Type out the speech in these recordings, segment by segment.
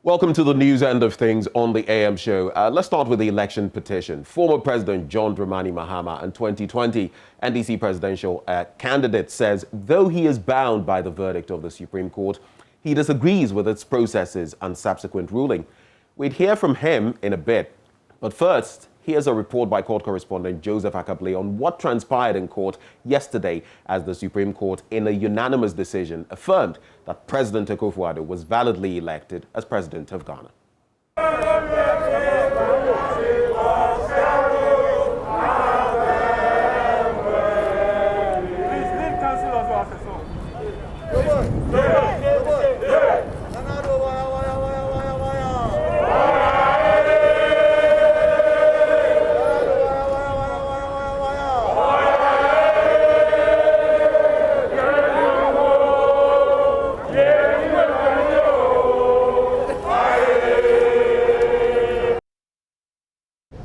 Welcome to the news end of things on the AM show. Let's start with the election petition. Former President John Dramani Mahama and 2020 NDC presidential candidate says though he is bound by the verdict of the Supreme Court, he disagrees with its processes and subsequent ruling. We'd hear from him in a bit. But first, here's a report by court correspondent Joseph Akable on what transpired in court yesterday as the Supreme Court, in a unanimous decision, affirmed that President Akufo-Addo was validly elected as President of Ghana.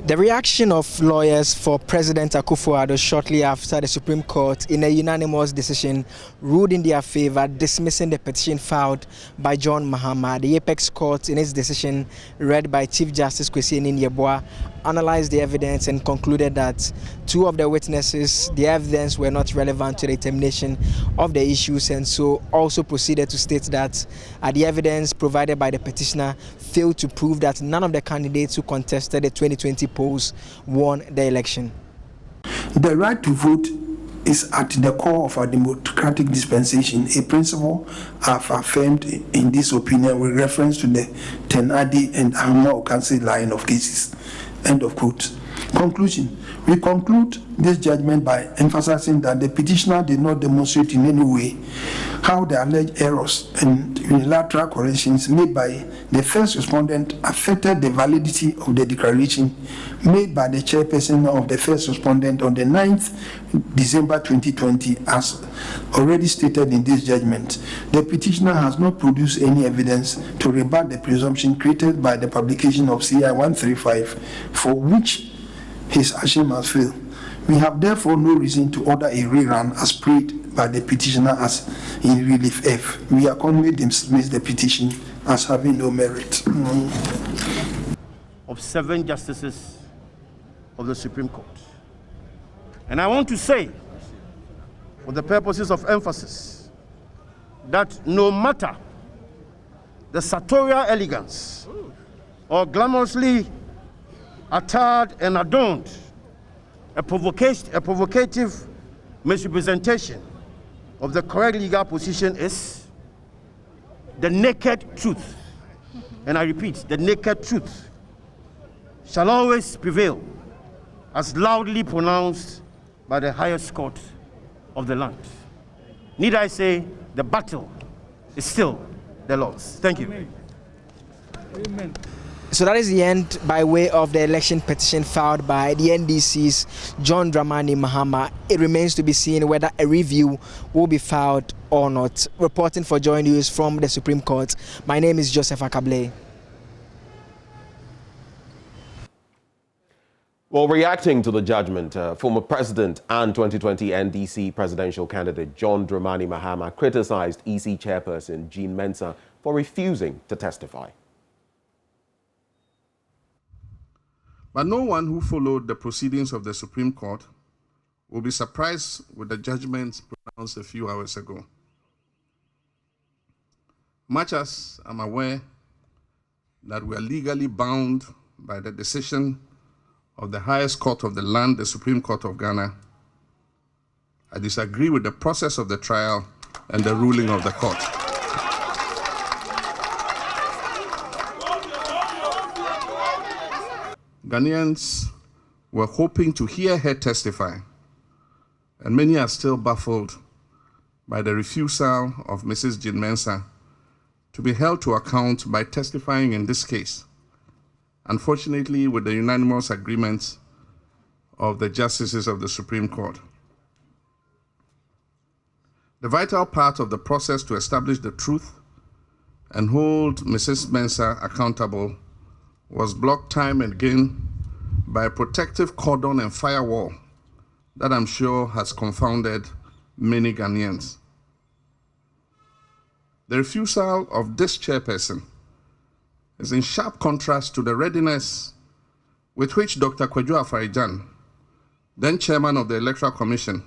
The reaction of lawyers for President Akufo-Addo shortly after the Supreme Court, in a unanimous decision, ruled in their favor, dismissing the petition filed by John Mahama. The Apex Court, in its decision, read by Chief Justice Kwesi Yeboah, analyzed the evidence and concluded that two of the witnesses, the evidence were not relevant to the determination of the issues, and so also proceeded to state that the evidence provided by the petitioner failed to prove that none of the candidates who contested the 2020 polls won the election. The right to vote is at the core of our democratic dispensation, a principle I've affirmed in this opinion with reference to the Tenadi and Ahma Okansi line of cases. End of quote. Conclusion. We conclude this judgment by emphasizing that the petitioner did not demonstrate in any way how the alleged errors and unilateral corrections made by the first respondent affected the validity of the declaration made by the chairperson of the first respondent on the 9th December 2020, as already stated in this judgment. The petitioner has not produced any evidence to rebut the presumption created by the publication of CI 135, for which his action must fail. We have therefore no reason to order a rerun as prayed by the petitioner as in relief F. We accordingly dismiss the petition as having no merit. Of 7 justices of the Supreme Court. And I want to say, for the purposes of emphasis, that no matter the sartorial elegance or glamorously attired and adorned, a provocative misrepresentation of the correct legal position is the naked truth. And I repeat, the naked truth shall always prevail, as loudly pronounced by the highest court of the land. Need I say, the battle is still the Lord's. Thank you. Amen. Amen. So that is the end by way of the election petition filed by the NDC's John Dramani Mahama. It remains to be seen whether a review will be filed or not. Reporting for Joy News from the Supreme Court, my name is Joseph Akable. Well, reacting to the judgment, former President and 2020 NDC presidential candidate John Dramani Mahama criticized EC chairperson Jean Mensah for refusing to testify. But no one who followed the proceedings of the Supreme Court will be surprised with the judgments pronounced a few hours ago. Much as I'm aware that we are legally bound by the decision of the highest court of the land, the Supreme Court of Ghana, I disagree with the process of the trial and the ruling of the court. Ghanaians were hoping to hear her testify, and many are still baffled by the refusal of Mrs. Jean Mensah to be held to account by testifying in this case, unfortunately with the unanimous agreement of the justices of the Supreme Court. The vital part of the process to establish the truth and hold Mrs. Mensah accountable was blocked time and again by a protective cordon and firewall that I'm sure has confounded many is in sharp contrast to the readiness with which Dr. Kwadwo Afarijan, then chairman of the Electoral Commission,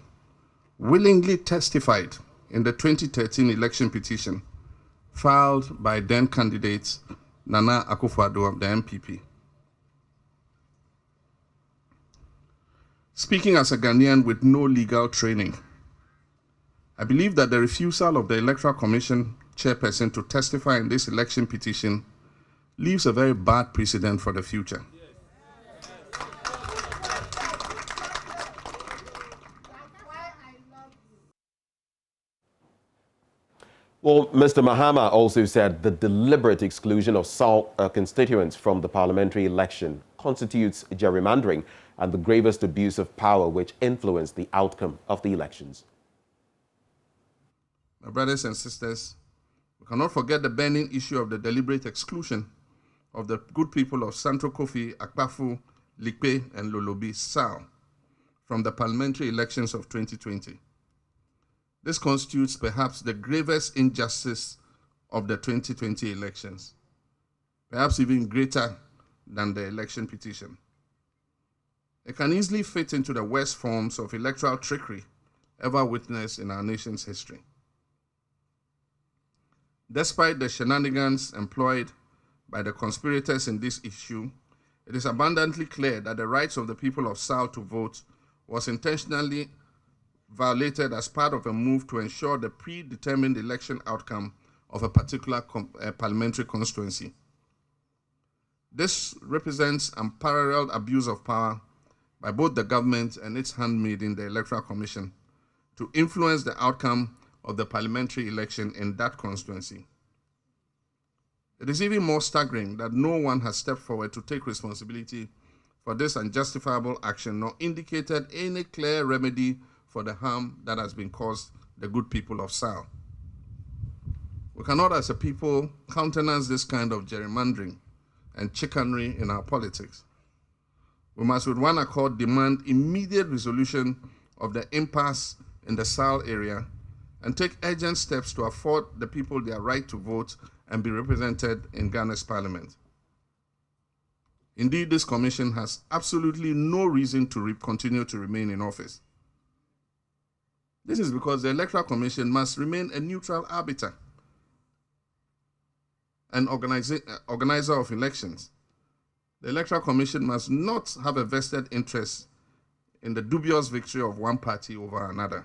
willingly testified in the 2013 election petition filed by then candidate Nana Akufo-Addo of the NPP. Speaking as a Ghanaian with no legal training, I believe that the refusal of the Electoral Commission chairperson to testify in this election petition leaves a very bad precedent for the future. Well, Mr. Mahama also said the deliberate exclusion of SAL constituents from the parliamentary election constitutes gerrymandering and the gravest abuse of power which influenced the outcome of the elections. My brothers and sisters, we cannot forget the burning issue of the deliberate exclusion of the good people of Central Kofi, Akpafu, Likpe, and Lolobi SAL from the parliamentary elections of 2020. This constitutes perhaps the gravest injustice of the 2020 elections, perhaps even greater than the election petition. It can easily fit into the worst forms of electoral trickery ever witnessed in our nation's history. Despite the shenanigans employed by the conspirators in this issue, it is abundantly clear that the rights of the people of SAL to vote was intentionally violated as part of a move to ensure the predetermined election outcome of a particular parliamentary constituency. This represents unparalleled abuse of power by both the government and its handmaiden, the Electoral Commission, to influence the outcome of the parliamentary election in that constituency. It is even more staggering that no one has stepped forward to take responsibility for this unjustifiable action, nor indicated any clear remedy for the harm that has been caused the good people of SAL. We cannot, as a people, countenance this kind of gerrymandering and chicanery in our politics. We must, with one accord, demand immediate resolution of the impasse in the SAL area and take urgent steps to afford the people their right to vote and be represented in Ghana's parliament. Indeed, this commission has absolutely no reason to continue to remain in office. This is because the Electoral Commission must remain a neutral arbiter and organizer of elections. The Electoral Commission must not have a vested interest in the dubious victory of one party over another.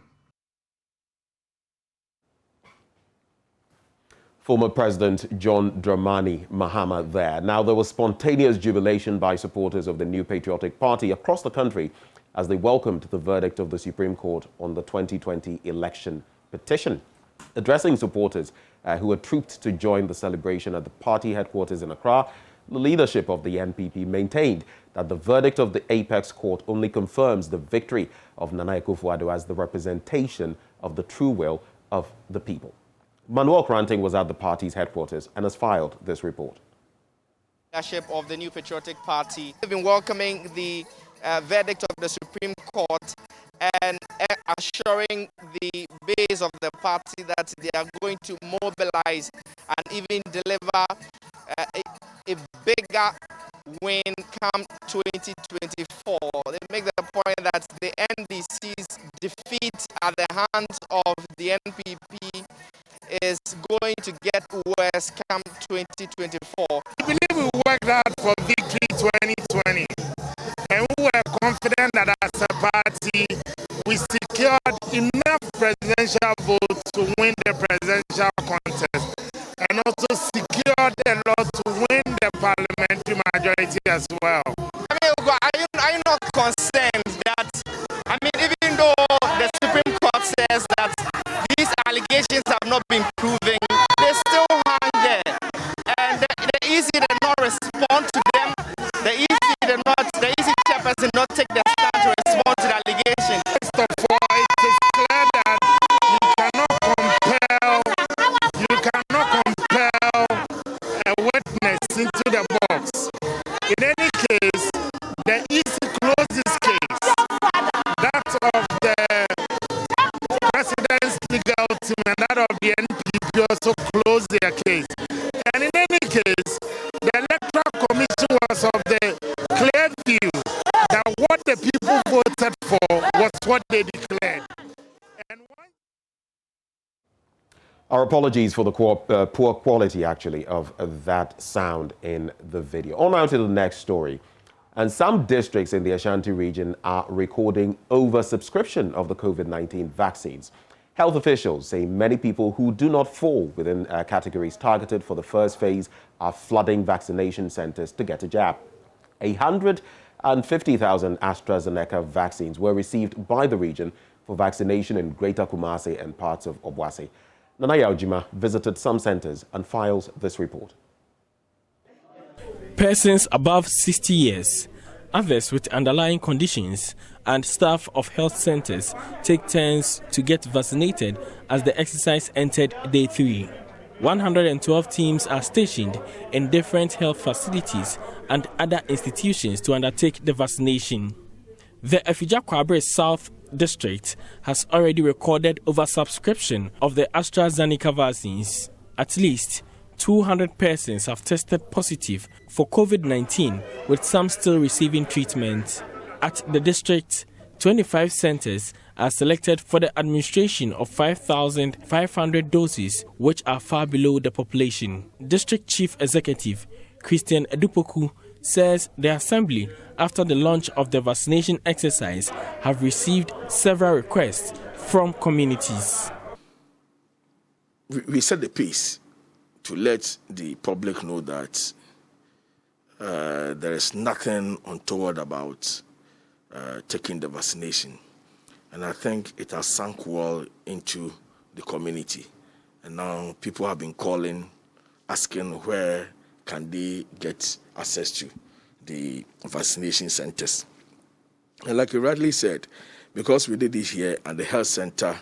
Former President John Dramani Mahama there. Now, there was spontaneous jubilation by supporters of the New Patriotic Party across the country as they welcomed the verdict of the Supreme Court on the 2020 election petition. Addressing supporters who were trooped to join the celebration at the party headquarters in Accra, the leadership of the NPP maintained that the verdict of the Apex Court only confirms the victory of Nana Akufo-Addo as the representation of the true will of the people. Manuel Kranting was at the party's headquarters and has filed this report. Leadership of the New Patriotic Party have been welcoming the verdict of the Supreme Court and assuring the base of the party that they are going to mobilize and even deliver a bigger win come 2024. They make the point that the NDC's defeat at the hands of the NPP is going to get worse come 2024. I believe we worked hard for victory 2020, and we were confident that as a party, we secured enough presidential votes to win the presidential contest, and also secured a lot to win the parliamentary majority as well. I mean, are you not concerned that, I mean, even though the Supreme Court says that these allegations have not been proven, they still hang there, and the EC did not respond to them. The EC chairperson did not take the stand to respond to the allegations. First of all, it is clear that you cannot compel a witness into the box. In any case, the EC closed this case. That of the President's legal team and that of the NPP also closed their case. And in any case, the what they declared. And Our apologies for the poor quality, actually, of that sound in the video. On now to the next story. And some districts in the Ashanti region are recording oversubscription of the COVID-19 vaccines. Health officials say many people who do not fall within categories targeted for the first phase are flooding vaccination centers to get a jab. 150,000 AstraZeneca vaccines were received by the region for vaccination in Greater Kumasi and parts of Obuasi. Nanaya Ojima visited some centers and files this report. Persons above 60 years, others with underlying conditions, and staff of health centers take turns to get vaccinated as the exercise entered day 3. 112 teams are stationed in different health facilities and other institutions to undertake the vaccination. The Efija Kwabre South District has already recorded oversubscription of the AstraZeneca vaccines. At least 200 persons have tested positive for COVID-19, with some still receiving treatment. At the district, 25 centers are selected for the administration of 5,500 doses, which are far below the population. District Chief Executive Christian Edupoku says the assembly, after the launch of the vaccination exercise, have received several requests from communities. We set the pace to let the public know that there is nothing untoward about taking the vaccination. And I think it has sunk well into the community. And now people have been calling, asking where can they get access to the vaccination centers. And like you rightly said, because we did it here at the health center,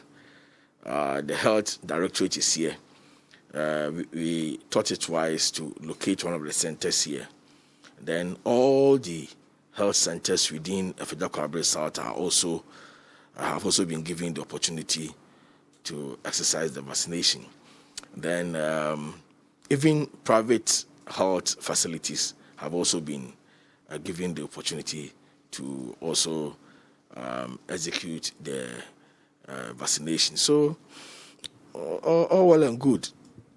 the health directorate is here. We thought it wise to locate one of the centers here. Then all the health centers within Efija Kwabre South have also been given the opportunity to exercise the vaccination. Then even private health facilities have also been given the opportunity to also execute the vaccination. So all well and good.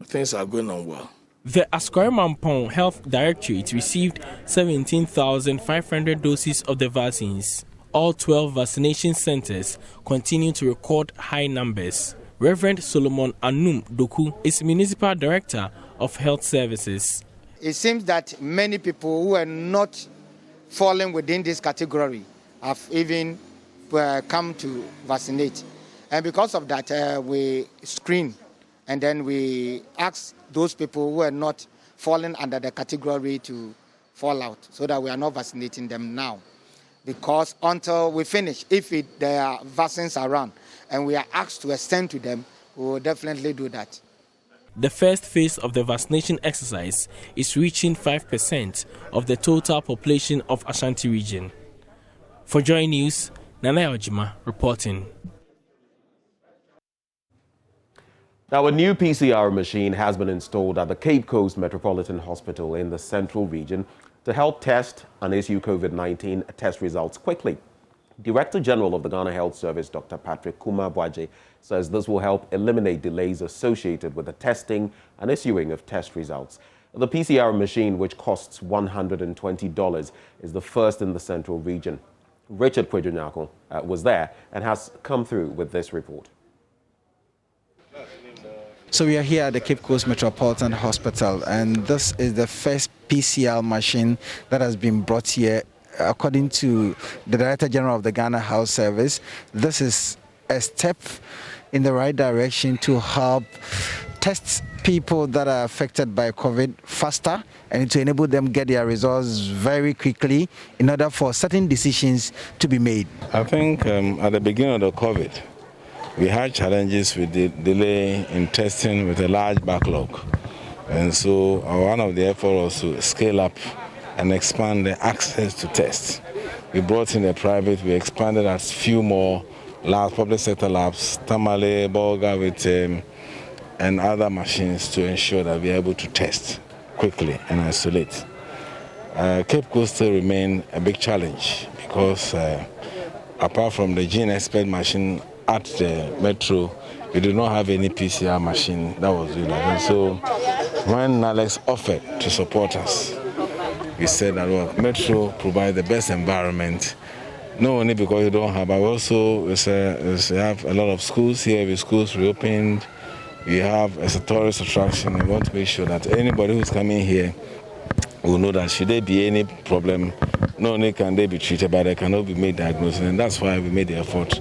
Things are going on well. The Askwari-Mampong Health Directorate received 17,500 doses of the vaccines. All 12 vaccination centers continue to record high numbers. Reverend Solomon Anum Doku is Municipal Director of Health Services. It seems that many people who are not falling within this category have even come to vaccinate. And because of that, we screen and then we ask those people who are not falling under the category to fall out so that we are not vaccinating them now. Because until we finish, if there are vaccines around and we are asked to extend to them, we will definitely do that. The first phase of the vaccination exercise is reaching 5% of the total population of Ashanti region. For Joy News, Nanaya Ojima reporting. Now, a new PCR machine has been installed at the Cape Coast Metropolitan Hospital in the Central Region to help test and issue COVID-19 test results quickly. Director General of the Ghana Health Service, Dr. Patrick Kumar-Boaje, says this will help eliminate delays associated with the testing and issuing of test results. The PCR machine, which costs $120, is the first in the Central Region. Richard Kwejunyako was there and has come through with this report. So we are here at the Cape Coast Metropolitan Hospital, and this is the first PCR machine that has been brought here. According to the Director General of the Ghana Health Service, this is a step in the right direction to help test people that are affected by COVID faster and to enable them get their results very quickly in order for certain decisions to be made. I think at the beginning of the COVID, we had challenges with the delay in testing with a large backlog. And so one of the efforts was to scale up and expand the access to tests. We brought in the private, we expanded a few more labs, public sector labs, Tamale, Bolga, with and other machines to ensure that we are able to test quickly and isolate. Cape Coast still remain a big challenge because apart from the gene expert machine at the Metro, we do not have any PCR machine that was doing that. And so when NALEX offered to support us, we said that, well, Metro provides the best environment, not only because you don't have, but also we have a lot of schools here, with schools reopened. We have as a tourist attraction. We want to make sure that anybody who's coming here will know that should there be any problem, not only can they be treated, but they cannot be made diagnosis, and that's why we made the effort.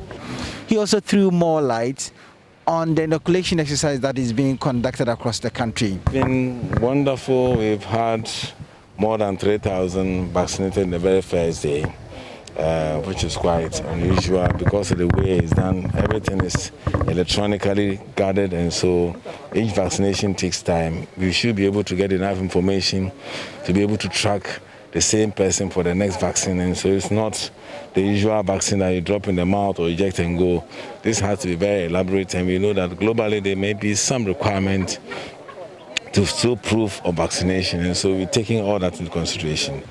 He also threw more light on the inoculation exercise that is being conducted across the country. It's been wonderful. We've had more than 3,000 vaccinated the very first day, which is quite unusual because of the way it's done. Everything is electronically guarded, and so each vaccination takes time. We should be able to get enough information to be able to track the same person for the next vaccine, and so it's not the usual vaccine that you drop in the mouth or eject and go. This has to be very elaborate, and we know that globally there may be some requirement to show proof of vaccination, and so we're taking all that into consideration.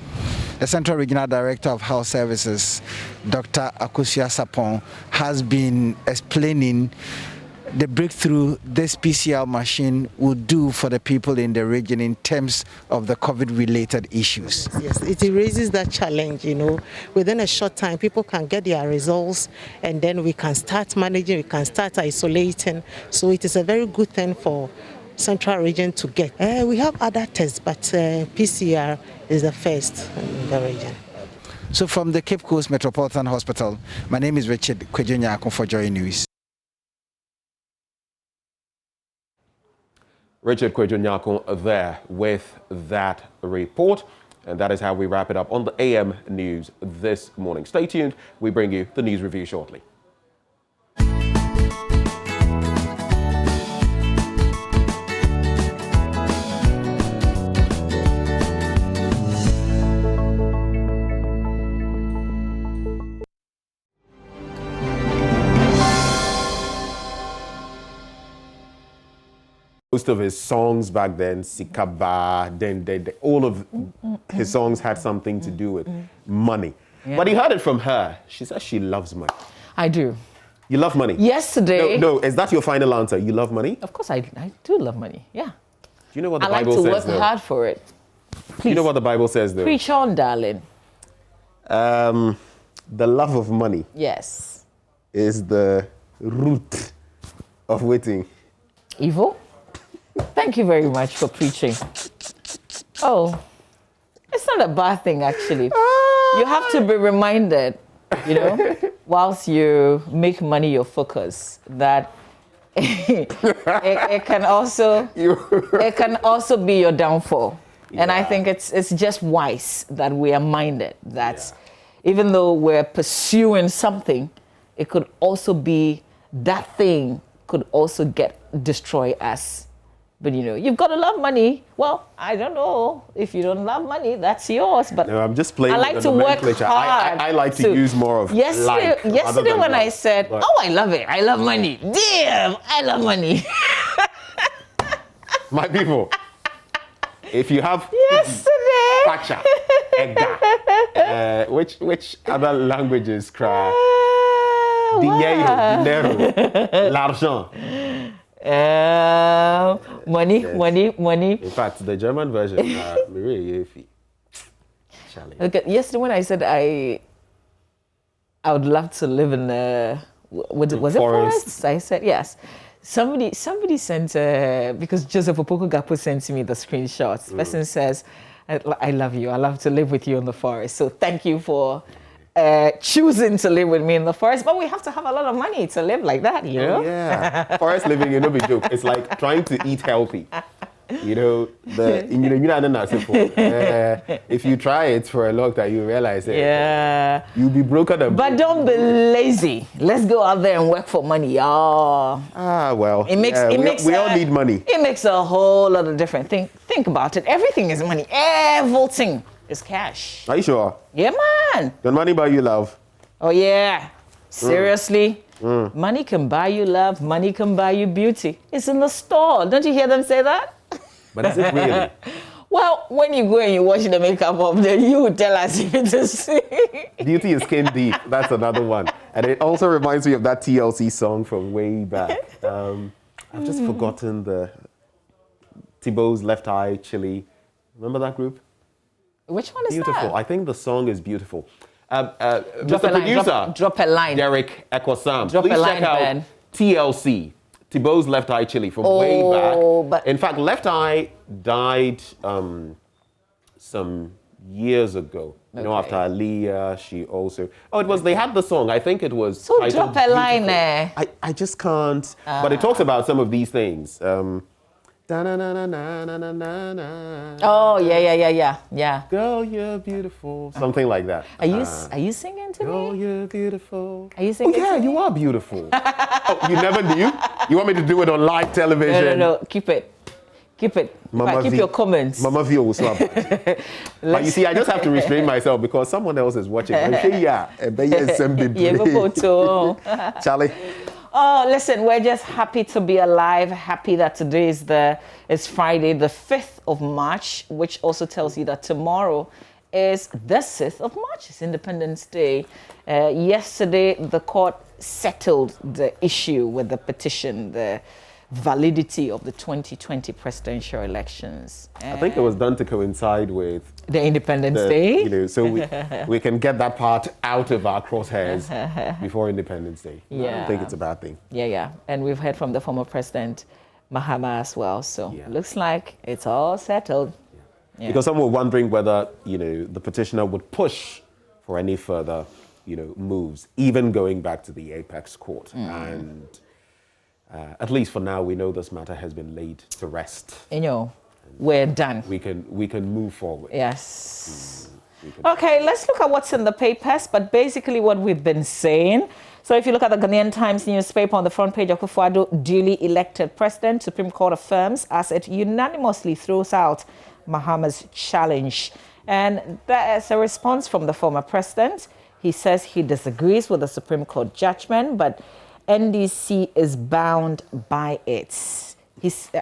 The Central Regional Director of Health Services, Dr. Akosua Sapon, has been explaining the breakthrough this PCR machine will do for the people in the region in terms of the COVID-related issues. Yes, it raises that challenge, Within a short time, people can get their results, and then we can start managing, we can start isolating. So it is a very good thing for Central Region to get. We have other tests, but PCR is the first in the region. So from the Cape Coast Metropolitan Hospital, my name is Richard Kwejunyako for Joy News. Richard Kwejunyako there with that report. And that is how we wrap it up on the AM News this morning. Stay tuned. We bring you the news review shortly. Most of his songs back then, Sikaba, then all of his songs had something to do with money. Yeah. But he heard it from her. She says she loves money. I do. You love money? Yesterday. No, is that your final answer? You love money? Of course, I do love money. Yeah. Do you know what the Bible says? I like to work hard for it. Please. You know what the Bible says, though? Preach on, darling. The love of money. Yes. Is the root of waiting. Evil? Thank you very much for preaching. Oh, it's not a bad thing, actually. You have to be reminded, whilst you make money your focus, that it can also be your downfall. Yeah. And I think it's just wise that we are minded that even though we're pursuing something, it could also be that thing could also destroy us. But you've got to love money. Well, I don't know. If you don't love money, that's yours. But no, I'm just playing. I like to work hard. I like to use more of yesterday when I said, I love it. I love money. Damn, I love money. My people, if you have yesterday, Pacha, which other languages cry? Dinero, l'argent. Money. In fact, the German version, Okay, yesterday when I said I would love to live in was it forests? I said yes. Somebody sent because Joseph Opoku Gapo sent me the screenshots. The person says, I love you. I love to live with you in the forest. So thank you for choosing to live with me in the forest, but we have to have a lot of money to live like that, Yeah, forest living, be joke. It's like trying to eat healthy. If you try it for a long time, you realize it. Yeah, you'll be broken. But don't be lazy. Let's go out there and work for money, y'all. Well, we all need money. It makes a whole lot of difference. Think about it. Everything is money. Everything is cash. Are you sure? Yeah, man. Can money buy you love? Oh, yeah. Seriously? Money can buy you love. Money can buy you beauty. It's in the store. Don't you hear them say that? But is it really? Well, when you go and you wash the makeup off, then you will tell us if it is. Beauty is skin deep. That's another one. And it also reminds me of that TLC song from way back. I've just forgotten the Thibaut's Left Eye Chili. Remember that group? Which one is beautiful. that? I think the song is beautiful. Drop Mr. a line, Producer, drop a line. Derek Ekwasam, Drop please a line, check out man. TLC, Thibaut's Left Eye Chili from way back. In fact, Left Eye died some years ago. You know, after Aliyah, she also... Oh, it was, they had the song. I think it was So titled drop a line there. I just can't. But it talks about some of these things. Oh, yeah. Girl, you're beautiful. Something like that. Are you singing to me? Girl, you're beautiful. Are you singing? Oh, yeah, you are beautiful. Oh, you never knew? You want me to do it on live television? No. Keep it. Mama keep your comments. Mama V will swap. But you see, I just have to restrain myself because someone else is watching. Charlie. Oh, listen, we're just happy to be alive. Happy that today is Friday, the 5th of March, which also tells you that tomorrow is the 6th of March. It's Independence Day. Yesterday, the court settled the issue with the petition, the validity of the 2020 presidential elections. I think it was done to coincide with the Independence Day. You know, so we can get that part out of our crosshairs before Independence Day. Yeah. I don't think it's a bad thing. Yeah. And we've heard from the former president, Mahama, as well. So looks like it's all settled. Yeah. Because some were wondering whether, you know, the petitioner would push for any further, you know, moves, even going back to the apex court. And at least for now, we know this matter has been laid to rest. You know, we're done. We can move forward. Yes. Okay, let's look at what's in the papers, but basically what we've been saying. So if you look at the Ghanaian Times newspaper on the front page, Akufo-Addo, duly elected president, Supreme Court affirms as it unanimously throws out Mahama's challenge. And that is a response from the former president. He says he disagrees with the Supreme Court judgment, but NDC is bound by it.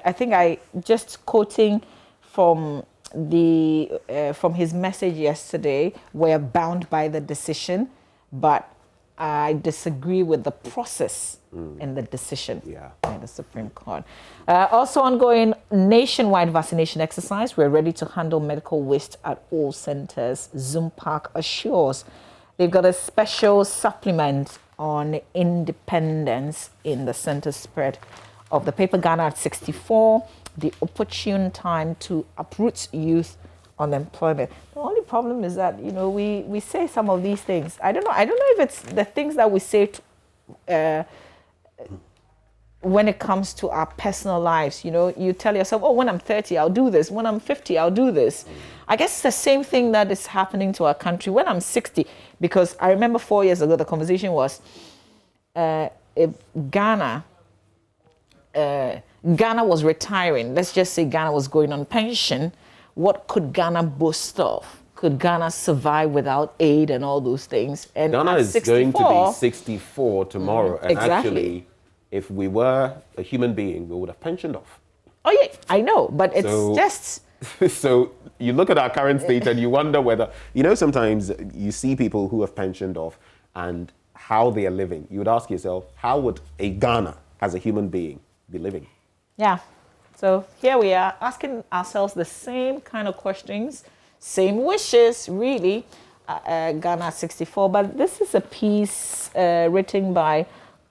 I think I just quoting from his message yesterday, we're bound by the decision, but I disagree with the process in the decision by the Supreme Court. Also ongoing nationwide vaccination exercise. We're ready to handle medical waste at all centers. Zoom Park assures they've got a special supplement on independence in the center spread of the paper. Ghana at 64, the opportune time to uproot youth unemployment. The only problem is that, you know, we say some of these things. I don't know if it's the things that we say when it comes to our personal lives. You know, you tell yourself, oh, when I'm 30, I'll do this. When I'm 50, I'll do this. I guess it's the same thing that is happening to our country. When I'm 60, because I remember 4 years ago, the conversation was, if Ghana was retiring, let's just say Ghana was going on pension, what could Ghana boast of? Could Ghana survive without aid and all those things? And Ghana is 64, going to be 64 tomorrow. And actually, if we were a human being, we would have pensioned off. Oh, yeah, I know, but it's just... So you look at our current state and you wonder whether, you know, sometimes you see people who have pensioned off and how they are living. You would ask yourself, how would a Ghana as a human being be living? Yeah. So here we are asking ourselves the same kind of questions, same wishes, really. Ghana 64. But this is a piece written by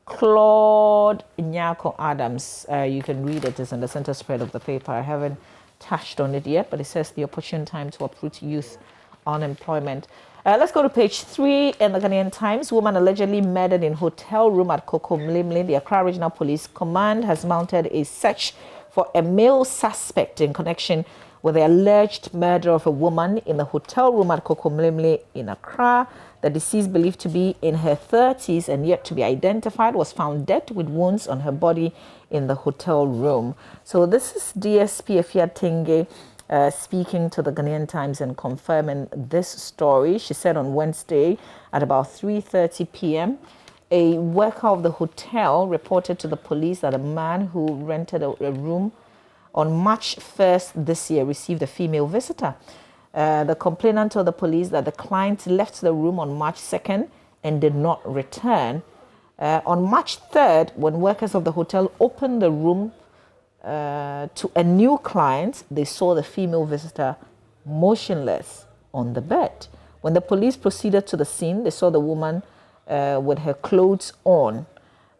Claude Nyako Adams. You can read it. It's in the center spread of the paper. I haven't touched on it yet, but it says the opportune time to uproot youth unemployment. Let's go to page 3 in the Ghanaian Times. Woman allegedly murdered in hotel room at Koko Mlimli. The Accra Regional Police Command has mounted a search for a male suspect in connection with the alleged murder of a woman in the hotel room at Koko Mlimli in Accra. The deceased, believed to be in her 30s and yet to be identified, was found dead with wounds on her body in the hotel room. So this is DSP Afia Tenge speaking to the Ghanaian Times and confirming this story. She said on Wednesday at about 3:30 p.m., a worker of the hotel reported to the police that a man who rented a room on March 1st this year, received a female visitor. The complainant told the police that the client left the room on March 2nd and did not return. On March 3rd, when workers of the hotel opened the room to a new client, they saw the female visitor motionless on the bed. When the police proceeded to the scene, they saw the woman with her clothes on.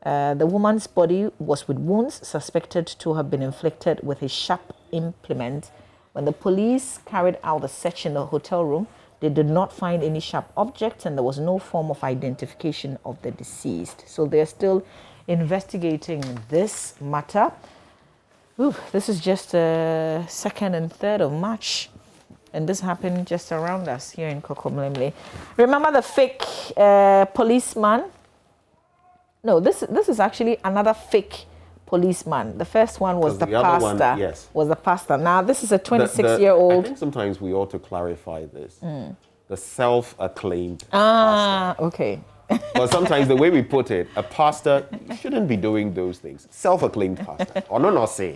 The woman's body was with wounds suspected to have been inflicted with a sharp implement. When the police carried out the search in the hotel room, they did not find any sharp objects and there was no form of identification of the deceased. So they're still investigating this matter. Ooh, this is just 2nd and 3rd of March. And this happened just around us here in Kokomlemle. Remember the fake policeman? No, this is actually another fake policeman. The first one was the pastor. One, yes. Was the pastor. Now this is a 26-year-old. I think sometimes we ought to clarify this. The self-acclaimed pastor. Okay. But sometimes the way we put it, a pastor shouldn't be doing those things. Self-acclaimed pastor. Or no, say.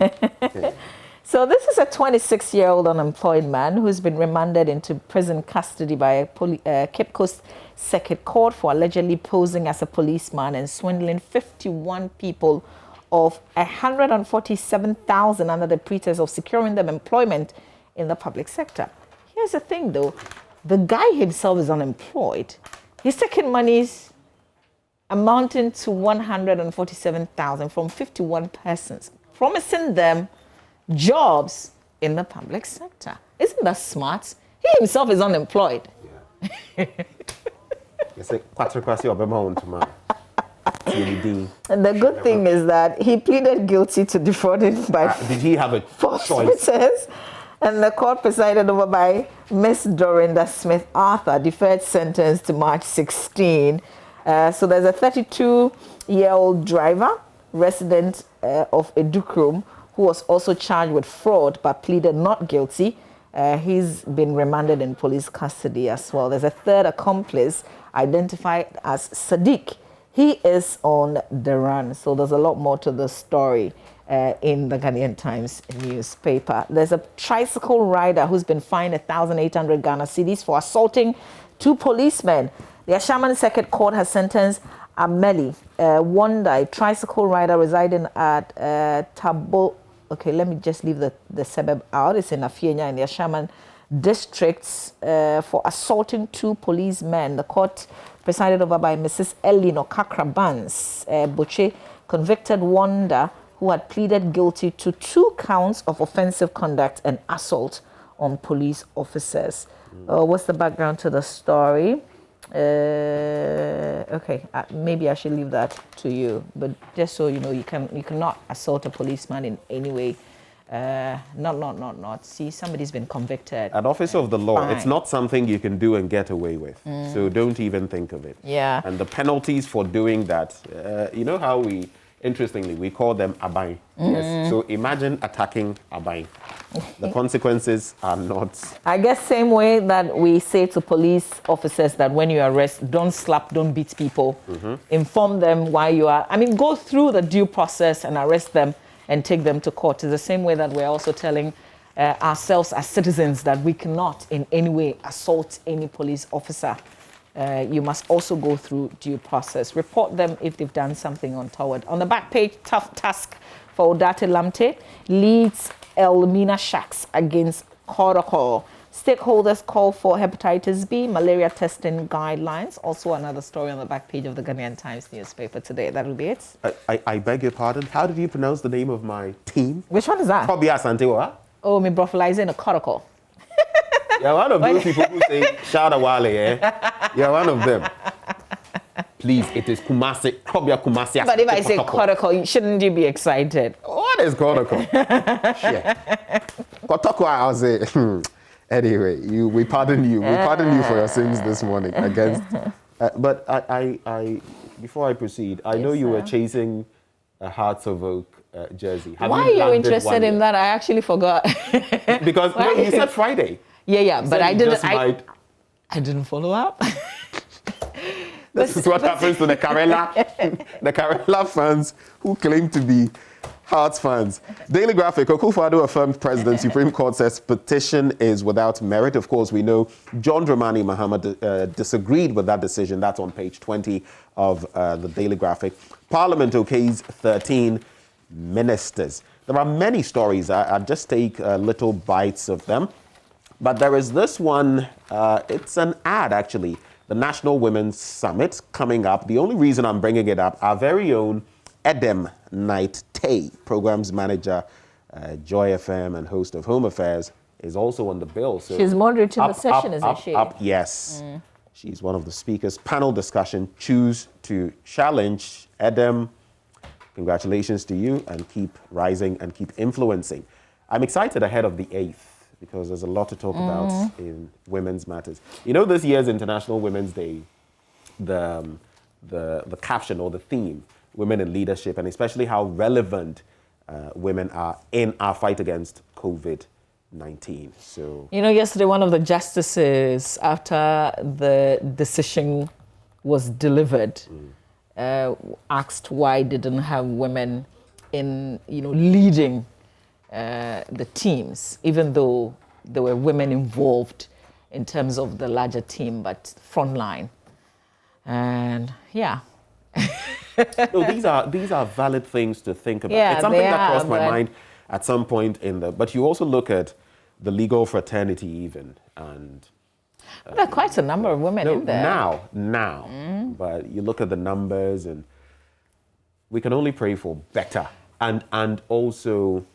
So this is a 26-year-old unemployed man who's been remanded into prison custody by a Cape Coast Circuit Court for allegedly posing as a policeman and swindling 51 people of 147,000 under the pretext of securing them employment in the public sector. Here's the thing, though. The guy himself is unemployed. He's taking monies amounting to 147,000 from 51 persons, promising them jobs in the public sector. Isn't that smart? He himself is unemployed. Yeah. And the good thing is that he pleaded guilty to defrauding by did he have a false choice? pretense? And the court presided over by Miss Dorinda Smith Arthur deferred sentence to March 16. So there's a 32-year-old driver, resident of Edukrum, who was also charged with fraud but pleaded not guilty. He's been remanded in police custody as well. There's a third accomplice identified as Sadiq. He is on the run. So there's a lot more to the story in the Ghanaian Times newspaper. There's a tricycle rider who's been fined 1,800 Ghana cedis for assaulting 2 policemen. The Ashaman Circuit Court has sentenced Ameli Wanda, a tricycle rider residing at Tabo. Okay, let me just leave the suburb out. It's in Afienya in the Ashaman districts for assaulting 2 policemen. The court, presided over by Mrs. Elinor Kakrabans Boche, convicted Wanda, who had pleaded guilty to 2 counts of offensive conduct and assault on police officers. What's the background to the story? Okay, maybe I should leave that to you. But just so you know, you cannot assault a policeman in any way. Not. See, somebody's been convicted. An officer of the law, Fine. It's not something you can do and get away with. So don't even think of it. Yeah. And the penalties for doing that, you know how interestingly, we call them abai. Yes. So imagine attacking abai. The consequences are not. I guess same way that we say to police officers that when you arrest, don't slap, don't beat people. Inform them why you are. I mean, go through the due process and arrest them and take them to court. It's the same way that we're also telling ourselves as citizens that we cannot in any way assault any police officer. You must also go through due process. Report them if they've done something untoward. On the back page, tough task for Odate Lamte leads Elmina Shacks against Koroko. Stakeholders call for hepatitis B, malaria testing guidelines. Also another story on the back page of the Ghanaian Times newspaper today. That will be it. I beg your pardon. How did you pronounce the name of my team? Which one is that? Kobe Asantewa. Oh, me brofilize a Koroko. You're one of those people who say Shadawale, eh? You're one of them. Please, it is Kumasi, Kobia Kumasi. But if I say Koroko, shouldn't you be excited? What is Koroko? Shit. Kotoko, I'll say. Anyway, we pardon you. We pardon you for your sins this morning against. But I before I proceed, I know you were chasing a Hearts of Oak jersey. Why are you interested in that? I actually forgot. Because no, you said Friday. Yeah, but I didn't. I didn't follow up. This is what happens to the Karela fans who claim to be Hearts fans. Daily Graphic, Akufo-Addo affirmed President. Supreme Court says petition is without merit. Of course, we know John Dramani Mahama disagreed with that decision. That's on page 20 of the Daily Graphic. Parliament okays 13 ministers. There are many stories. I'll just take little bites of them. But there is this one. It's an ad, actually. The National Women's Summit coming up. The only reason I'm bringing it up, our very own Edem Knight Tay, programs manager, Joy FM and host of Home Affairs, is also on the bill. So she's moderating the session, isn't she? Yes. She's one of the speakers. Panel discussion, choose to challenge. Edem, congratulations to you, and keep rising and keep influencing. I'm excited ahead of the 8th because there's a lot to talk about in women's matters. You know, this year's International Women's Day, the caption or the theme, women in leadership, and especially how relevant women are in our fight against COVID-19. So, you know, yesterday one of the justices, after the decision was delivered, asked why didn't have women in, leading the teams, even though there were women involved in terms of the larger team, but frontline. And yeah. No, these are valid things to think about. Yeah, it's something that crossed my mind at some point but you also look at the legal fraternity even, and there are quite a number of women in there. Now. But you look at the numbers, and we can only pray for better. And also,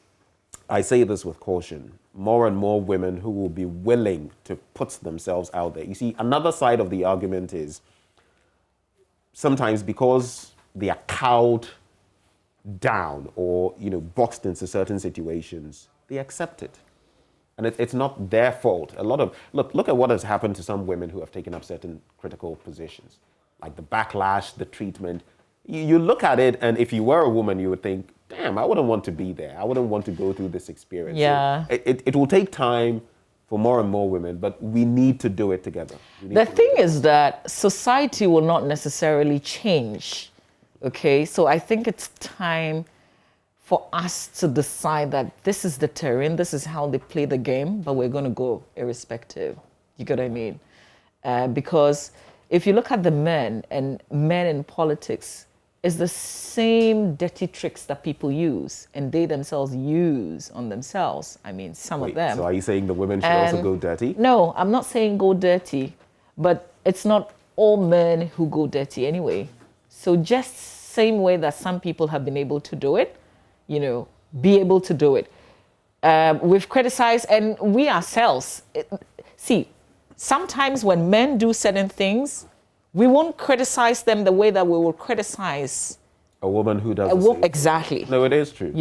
I say this with caution, more and more women who will be willing to put themselves out there. You see, another side of the argument is sometimes because they are cowed down or, boxed into certain situations, they accept it. And it's not their fault. Look at what has happened to some women who have taken up certain critical positions, like the backlash, the treatment. You look at it, and if you were a woman, you would think, damn, I wouldn't want to be there. I wouldn't want to go through this experience. Yeah. So it will take time for more and more women, but we need to do it together. The thing is that society will not necessarily change, okay? So I think it's time for us to decide that this is the terrain, this is how they play the game, but we're going to go irrespective. You get what I mean? Because if you look at the men in politics, it's the same dirty tricks that people use, and they themselves use on themselves. I mean, some of them. So are you saying the women should also go dirty? No, I'm not saying go dirty, but it's not all men who go dirty anyway. So just same way that some people have been able to do it, be able to do it. We've criticized, and we ourselves, sometimes when men do certain things, we won't criticize them the way that we will criticize a woman who does exactly. No, it is true.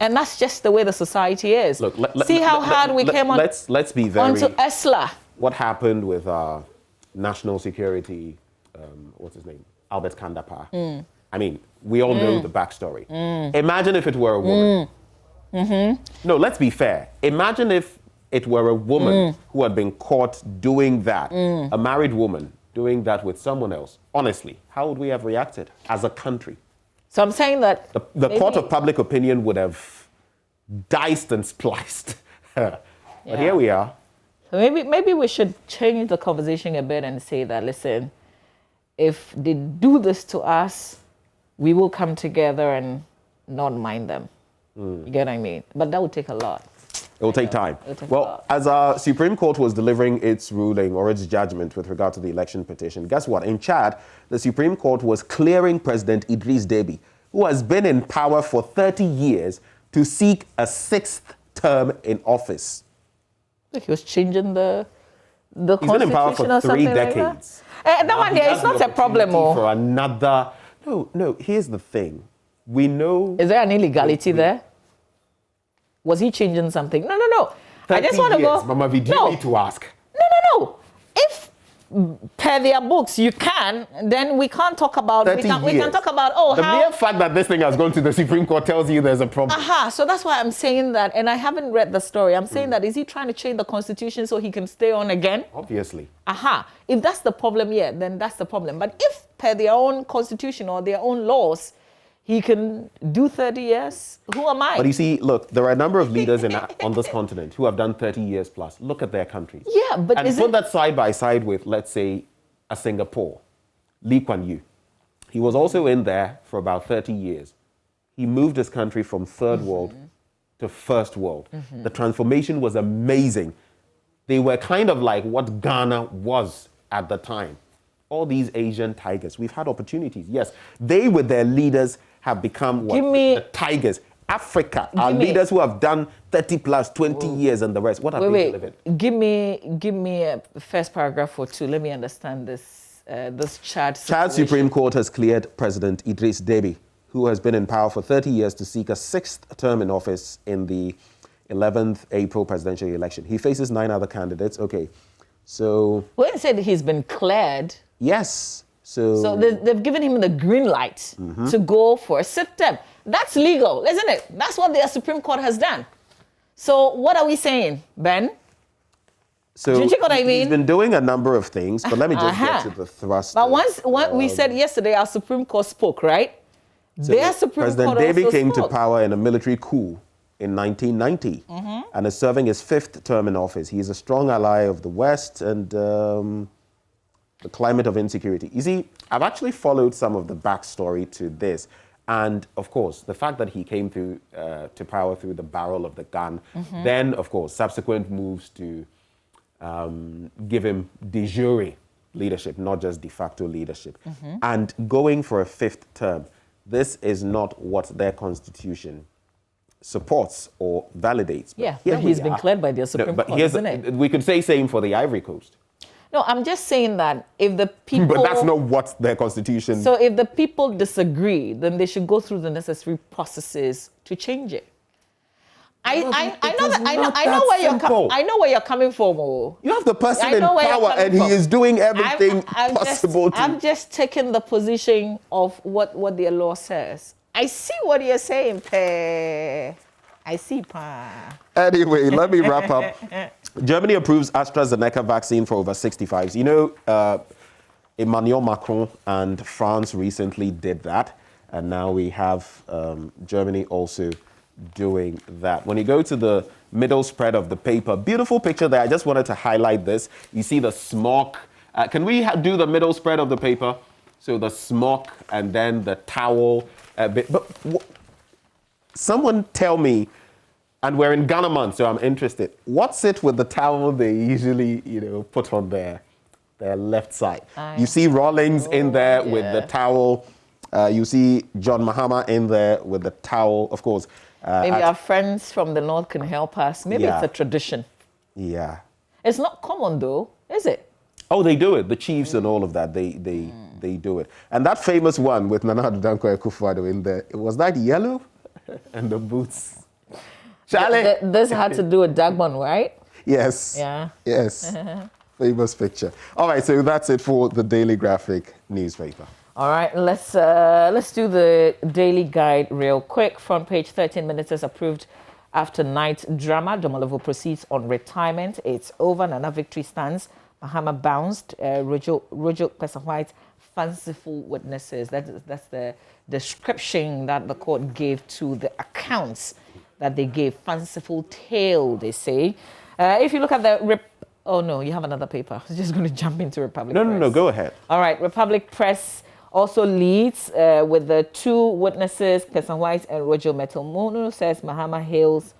And that's just the way the society is. Look, see how hard we came on. Let's be very onto ESLA. What happened with our national security? What's his name? Albert Kandapar. I mean, we all know the backstory. Imagine if it were a woman. No, let's be fair. Imagine if it were a woman who had been caught doing that, a married woman doing that with someone else. Honestly, how would we have reacted as a country? So I'm saying that the court of public opinion would have diced and spliced. But here we are. So maybe we should change the conversation a bit and say that, listen, if they do this to us, we will come together and not mind them. You get what I mean? But that would take a lot. It will take time. Well, as our Supreme Court was delivering its ruling or its judgment with regard to the election petition, guess what? In Chad, the Supreme Court was clearing President Idriss Déby, who has been in power for 30 years, to seek a 6th term in office. He was changing the He's been in power for 3 decades. Like that one there is not a problem. For another. No, here's the thing. We know. Is there an illegality there? Was he changing something? No. I just want to go. Mama, do you need to ask? No. If per their books you can, then we can't talk about. We can talk about the mere fact that this thing has gone to the Supreme Court tells you there's a problem. So that's why I'm saying that, and I haven't read the story. I'm saying that is he trying to change the constitution so he can stay on again? Obviously. If that's the problem, then that's the problem. But if per their own constitution or their own laws, he can do 30 years. Who am I? But you see, look, there are a number of leaders on this continent who have done 30 years plus. Look at their countries. Yeah, but and put that side by side with, let's say, a Singapore, Lee Kuan Yew. He was also in there for about 30 years. He moved his country from third world to first world. The transformation was amazing. They were kind of like what Ghana was at the time. All these Asian tigers, we've had opportunities. Yes, they with their leaders have become what? The tigers. Africa, our leaders who have done 30 plus, 20 years and the rest. What have they delivered? Give me a first paragraph or two. Let me understand this Chad situation. Chad Supreme Court has cleared President Idris Deby, who has been in power for 30 years, to seek a 6th term in office in the 11th April presidential election. He faces 9 other candidates. Okay, so... When you said he's been cleared... Yes, So they've given him the green light to go for a 6th term. That's legal, isn't it? That's what the Supreme Court has done. So what are we saying, Ben? So do you know what I mean? He's been doing a number of things, but let me just get to the thrust. But we said yesterday, our Supreme Court spoke, right? So their Supreme President Court Deby also came spoke. to power in a military coup in 1990 and is serving his 5th term in office. He is a strong ally of the West and the climate of insecurity. You see, I've actually followed some of the backstory to this. And, of course, the fact that he came through to power through the barrel of the gun, then, of course, subsequent moves to give him de jure leadership, not just de facto leadership. And going for a 5th term, this is not what their constitution supports or validates. Yeah, but he's been cleared by the Supreme Court, isn't it? We could say same for the Ivory Coast. No, I'm just saying that if the people... But that's not what their constitution... So if the people disagree, then they should go through the necessary processes to change it. I know where you're coming from. Oh. You have the person in power and he is doing everything possible to... I'm just taking the position of what their law says. I see what you're saying, Pe. I see, Pa. Anyway, let me wrap up. Germany approves AstraZeneca vaccine for over 65s. You know, Emmanuel Macron and France recently did that. And now we have Germany also doing that. When you go to the middle spread of the paper, beautiful picture there. I just wanted to highlight this. You see the smock. Can we do the middle spread of the paper? So the smock and then the towel. But someone tell me, and we're in Ghana month, so I'm interested. What's it with the towel they usually, put on their left side? You see Rawlings in there with the towel. You see John Mahama in there with the towel, of course. Maybe our friends from the north can help us. Maybe it's a tradition. Yeah. It's not common though, is it? Oh, they do it. The chiefs and all of that, they do it. And that famous one with Nana Addo Dankwa Akufo-Addo in there, was that yellow? And the boots. Charlie? This had to do with Dagbon, right? Yes. Yeah. Yes. Famous picture. All right, so that's it for the Daily Graphic newspaper. All right, let's do the Daily Guide real quick. Front page, 13 ministers approved after night drama. Domolovo proceeds on retirement. It's over. Nana victory stands. Mahama bounced. Rojo Pesawhite, fanciful witnesses. That's the description that the court gave to the accounts that they gave. Fanciful tale, they say. If you look at the... Oh, no, you have another paper. I was just going to jump into Republic Press. No, go ahead. All right, Republic Press also leads with the 2 witnesses, Pesawhite and Rojo Metelmono, says Mahama hails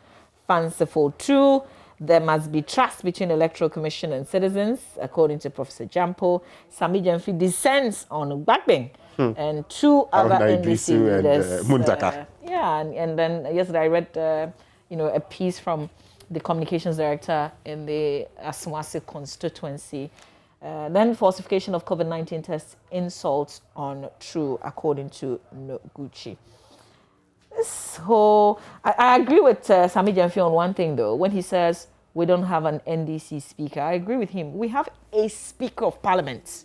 fanciful too. There must be trust between Electoral Commission and citizens, according to Professor Jampo. Sami Jamfi dissents on Bagbing and 2 other NDC leaders. Muntaka. And then yesterday I read, a piece from the communications director in the Aswasi constituency. Then falsification of COVID-19 tests, insults on True, according to Noguchi. So I agree with Sami Jamfi on one thing, though. When he says we don't have an NDC speaker, I agree with him. We have a Speaker of Parliament.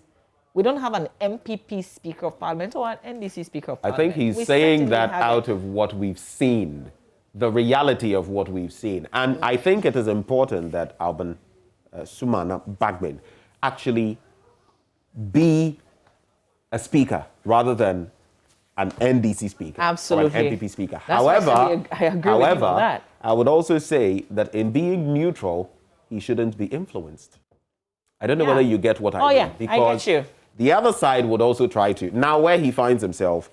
We don't have an MPP Speaker of Parliament or an NDC Speaker of Parliament. I think he's saying that out of what we've seen, the reality of what we've seen. And I think it is important that Alban Sumana Bagbin actually be a speaker rather than an NDC speaker Absolutely. or an MPP speaker. That's However, I agree with you on that. I would also say that in being neutral, he shouldn't be influenced. I don't know whether you get what I mean. Yeah, because I get you. The other side would also try to. Now, where he finds himself,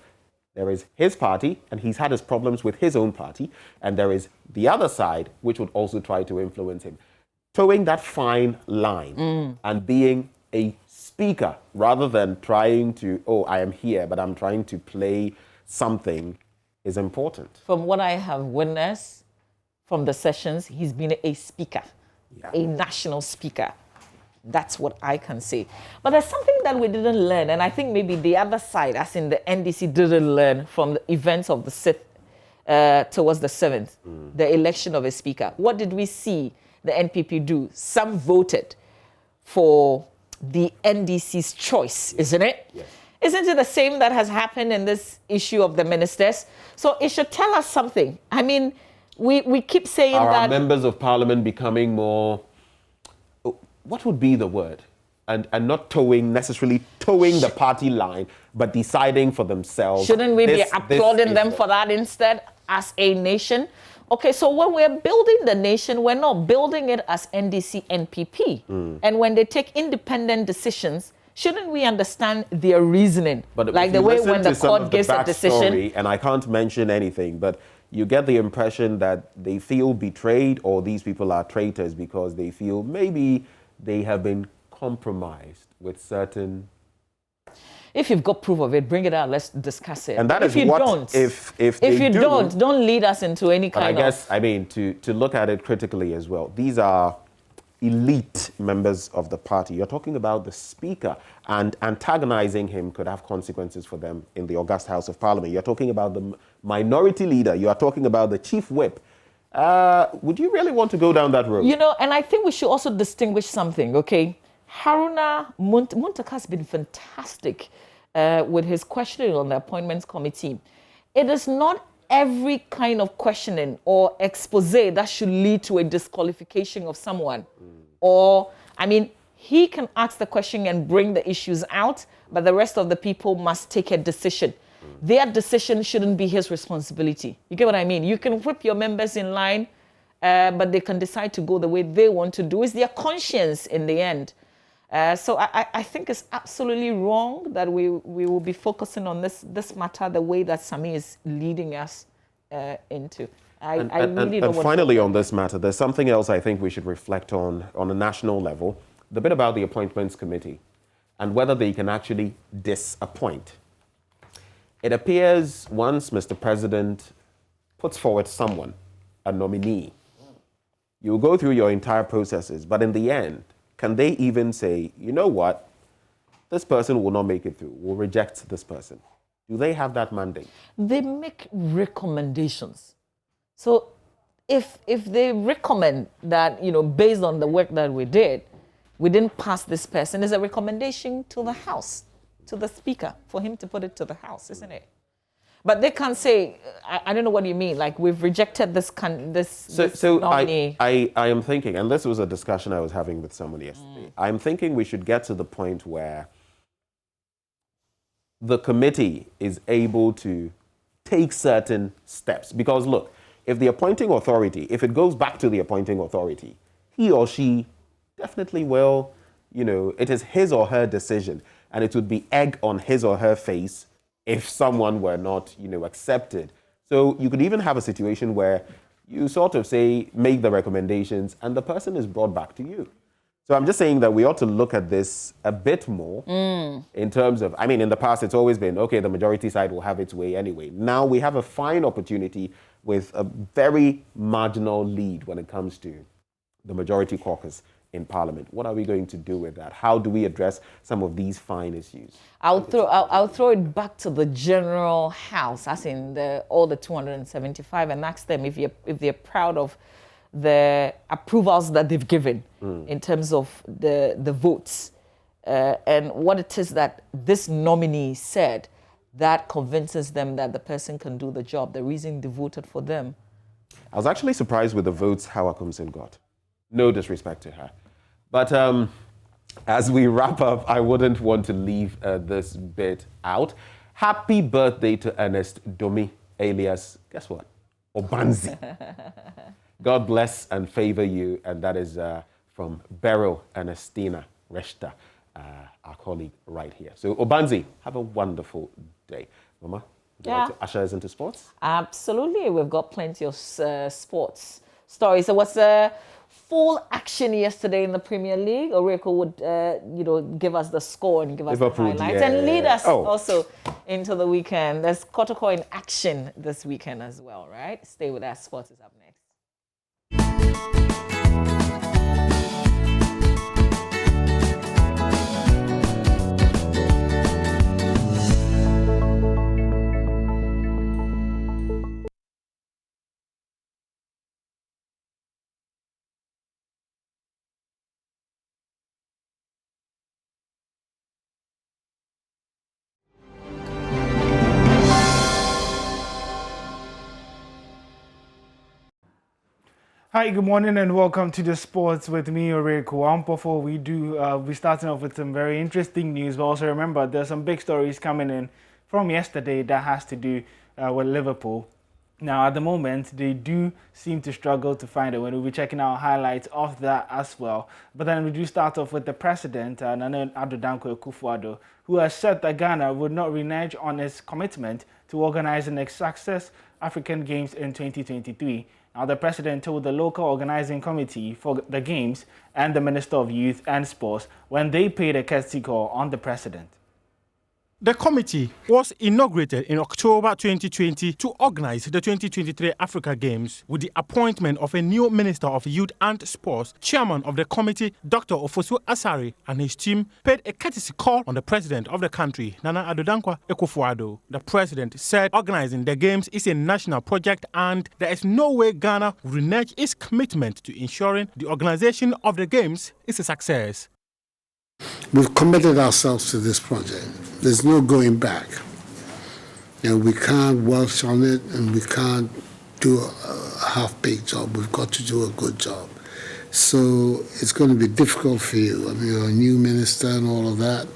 there is his party, and he's had his problems with his own party, and there is the other side, which would also try to influence him. Towing that fine line and being a speaker rather than trying to, oh, I am here, but I'm trying to play something is important. From what I have witnessed from the sessions, he's been a speaker, a national speaker. That's what I can say. But there's something that we didn't learn, and I think maybe the other side, as in the NDC, didn't learn from the events of the 6th towards the 7th, the election of a speaker. What did we see the NPP do? Some voted for the NDC's choice, isn't it? Yes. Isn't it the same that has happened in this issue of the ministers? So it should tell us something. I mean, we keep saying that... Are our members of parliament becoming more... What would be the word? And not necessarily towing the party line, but deciding for themselves. Shouldn't we be applauding them for that instead as a nation? Okay, so when we're building the nation, we're not building it as NDC, NPP. And when they take independent decisions, shouldn't we understand their reasoning? But like the way when the court gives a decision. And I can't mention anything, but you get the impression that they feel betrayed or these people are traitors because they feel maybe they have been compromised with certain... If you've got proof of it, bring it out. Let's discuss it. And that if is you what, don't, if you don't lead us into any kind of... I guess, I mean, to look at it critically as well, these are elite members of the party. You're talking about the speaker, and antagonizing him could have consequences for them in the august House of Parliament. You're talking about the minority leader. You are talking about the chief whip. Would you really want to go down that road? You know, and I think we should also distinguish something, okay? Haruna Muntaka has been fantastic with his questioning on the appointments committee. It is not every kind of questioning or expose that should lead to a disqualification of someone. Or, I mean, he can ask the question and bring the issues out, but the rest of the people must take a decision. Their decision shouldn't be his responsibility. You get what I mean? You can whip your members in line, but they can decide to go the way they want to do. It's their conscience in the end. So I think it's absolutely wrong that we will be focusing on this matter the way that Sami is leading us into. I really don't want finally on this matter, there's something else I think we should reflect on a national level. The bit about the appointments committee and whether they can actually disappoint. It appears once Mr. President puts forward someone, a nominee, you'll go through your entire processes, but in the end, can they even say, you know what, this person will not make it through, we'll reject this person? Do they have that mandate? They make recommendations. So if they recommend that, you know, based on the work that we did, we didn't pass this person, it's a recommendation to the House, to the Speaker, for him to put it to the House, isn't it? But they can't say, I don't know what you mean, like we've rejected this nominee. I am thinking, and this was a discussion I was having with someone yesterday, I'm thinking we should get to the point where the committee is able to take certain steps. Because look, if the appointing authority, if it goes back to the appointing authority, he or she definitely will, you know, it is his or her decision, and it would be egg on his or her face if someone were not, you know, accepted. So you could even have a situation where you sort of say, make the recommendations, and the person is brought back to you. So I'm just saying that we ought to look at this a bit more in terms of, I mean, in the past, it's always been, okay, the majority side will have its way anyway. Now we have a fine opportunity with a very marginal lead when it comes to the majority caucus in Parliament. What are we going to do with that? How do we address some of these fine issues? I'll throw it back to the General House, as in all the 275, and ask them if they're proud of the approvals that they've given in terms of the votes and what it is that this nominee said that convinces them that the person can do the job, the reason they voted for them. I was actually surprised with the votes Hawa Kumsin got. No disrespect to her. But as we wrap up, I wouldn't want to leave this bit out. Happy birthday to Ernest Domi, alias, guess what? Obanzi. God bless and favor you. And that is from Beryl Ernestina Reshta, our colleague right here. So Obanzi, have a wonderful day. Mama, would you like to usher us into sports? Absolutely. We've got plenty of sports stories. So what's full action yesterday in the Premier League? Oreko would, give us the score and give us the highlights and lead us also into the weekend. There's Kotoko in action this weekend as well, right? Stay with us. Sports is up next. Hi, good morning and welcome to the sports with me, Oreko. Before we we're starting off with some very interesting news, but also remember there's some big stories coming in from yesterday that has to do with Liverpool. Now, at the moment, they do seem to struggle to find a winner. We'll be checking out highlights of that as well. But then we do start off with the president, Nana Addo Dankwa Akufo-Addo, who has said that Ghana would not renege on its commitment to organizing the Success African Games in 2023. Now, the president told the local organizing committee for the Games and the Minister of Youth and Sports when they paid a courtesy call on the president. The committee was inaugurated in October 2020 to organize the 2023 Africa Games with the appointment of a new Minister of Youth and Sports. Chairman of the committee, Dr. Ofosu Asare, and his team paid a courtesy call on the president of the country, Nana Addo Dankwa Akufo-Addo. The president said organizing the Games is a national project and there is no way Ghana will renege its commitment to ensuring the organization of the Games is a success. We've committed ourselves to this project. There's no going back. And we can't work on it and we can't do a half-baked job. We've got to do a good job. So it's going to be difficult for you. I mean, you're a new minister and all of that.